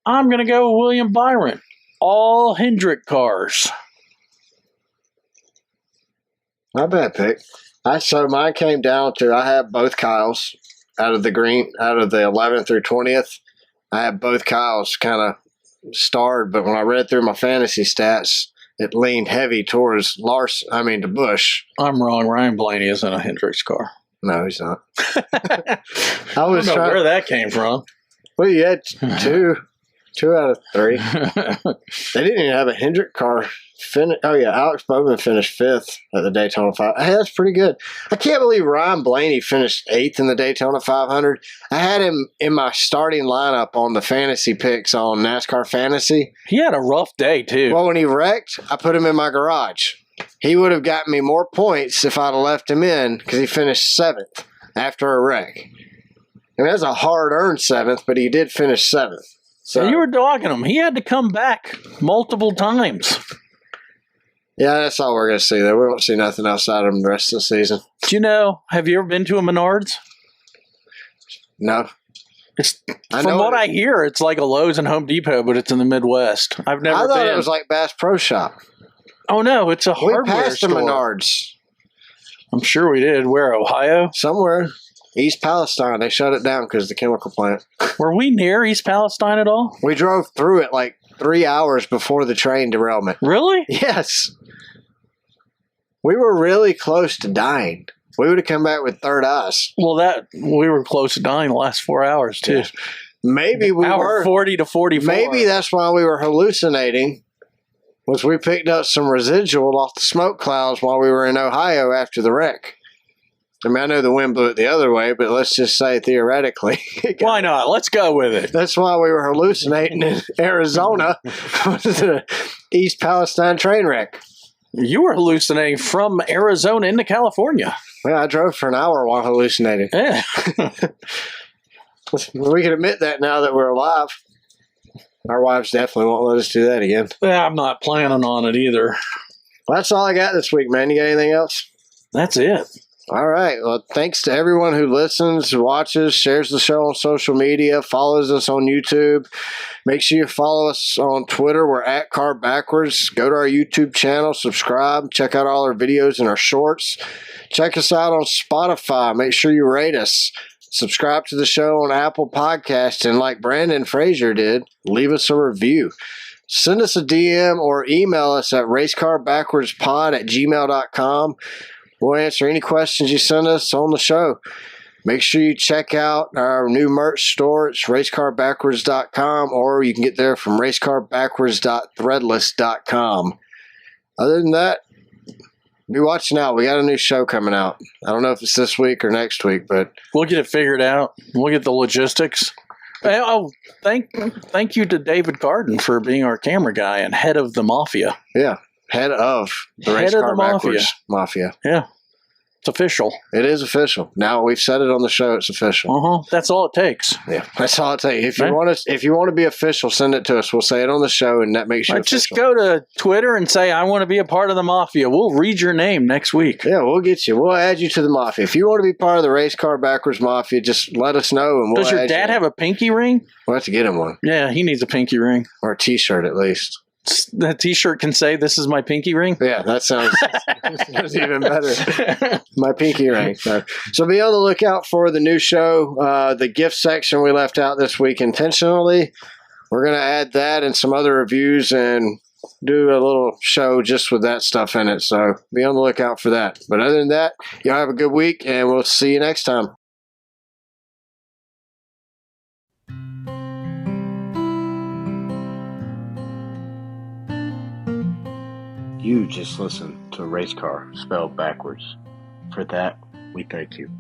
I'm going to go with William Byron. All Hendrick cars. Not bad pick. So mine came down to I have both Kyles out of the 11th through 20th. I have both Kyles kind of starred, but when I read through my fantasy stats, it leaned heavy towards to Busch. I'm wrong. Ryan Blaney isn't a Hendricks car. No, he's not. I don't know where that came from. Well, you had two out of 3. They didn't even have a Hendrick car finish. Oh, yeah, Alex Bowman finished 5th at the Daytona 500. Hey, that's pretty good. I can't believe Ryan Blaney finished 8th in the Daytona 500. I had him in my starting lineup on the fantasy picks on NASCAR Fantasy. He had a rough day, too. Well, when he wrecked, I put him in my garage. He would have gotten me more points if I'd have left him in because he finished 7th after a wreck. I mean, that's a hard-earned 7th, but he did finish 7th. So you were dogging him. He had to come back multiple times. Yeah, that's all we're going to see there. We won't see nothing outside of him the rest of the season. Do you know, have you ever been to a Menards? No. From what I hear, it's like a Lowe's and Home Depot, but it's in the Midwest. I've never been. I thought it was like Bass Pro Shop. Oh, no, it's a hardware store. We passed the Menards. I'm sure we did. Where, Ohio? Somewhere. East Palestine. They shut it down because of the chemical plant. Were we near East Palestine at all? We drove through it like 3 hours before the train derailment. Really? Yes. We were really close to dying. We would have come back with third eyes. Well, we were close to dying the last 4 hours, too. Yeah. Maybe we were. 40 to 44. Maybe that's why we were hallucinating, was we picked up some residual off the smoke clouds while we were in Ohio after the wreck. I mean, I know the wind blew it the other way, but let's just say theoretically. Why not? Let's go with it. That's why we were hallucinating in Arizona with the East Palestine train wreck. You were hallucinating from Arizona into California. Well, I drove for an hour while hallucinating. Yeah. We can admit that now that we're alive. Our wives definitely won't let us do that again. Yeah, I'm not planning on it either. Well, that's all I got this week, man. You got anything else? That's it. All right. Well, thanks to everyone who listens, watches, shares the show on social media, follows us on YouTube. Make sure you follow us on Twitter. We're at Car Backwards. Go to our YouTube channel, subscribe, check out all our videos and our shorts. Check us out on Spotify. Make sure you rate us. Subscribe to the show on Apple Podcasts. And like Brandon Frazier did, leave us a review. Send us a DM or email us at racecarbackwardspod@gmail.com. We'll answer any questions you send us on the show. Make sure you check out our new merch store. It's racecarbackwards.com, or you can get there from racecarbackwards.threadless.com. Other than that, be watching out. We got a new show coming out. I don't know if it's this week or next week, but we'll get it figured out. We'll get the logistics. Oh, thank you to David Garden for being our camera guy and head of the Mafia. Yeah, head of the Race Car Backwards Mafia. Yeah. It's official. It is official. Now we've said it on the show. It's official. That's all it takes. Yeah, that's all it takes. If you want to be official, send it to us. We'll say it on the show, and that makes you official. Just go to Twitter and say, I want to be a part of the Mafia. We'll read your name next week. Yeah, we'll get you. We'll add you to the Mafia. If you want to be part of the Race Car Backwards Mafia, just let us know. And Does your dad have a pinky ring? We'll have to get him one. Yeah, he needs a pinky ring. Or a T-shirt at least. That T-shirt can say, "This is my pinky ring." Yeah, that sounds even better. My pinky ring. So be on the lookout for the new show. The gift section we left out this week intentionally. We're going to add that and some other reviews and do a little show just with that stuff in it. So be on the lookout for that. But other than that, y'all have a good week, and we'll see you next time. You just listened to Race Car spelled backwards. For that, we thank you.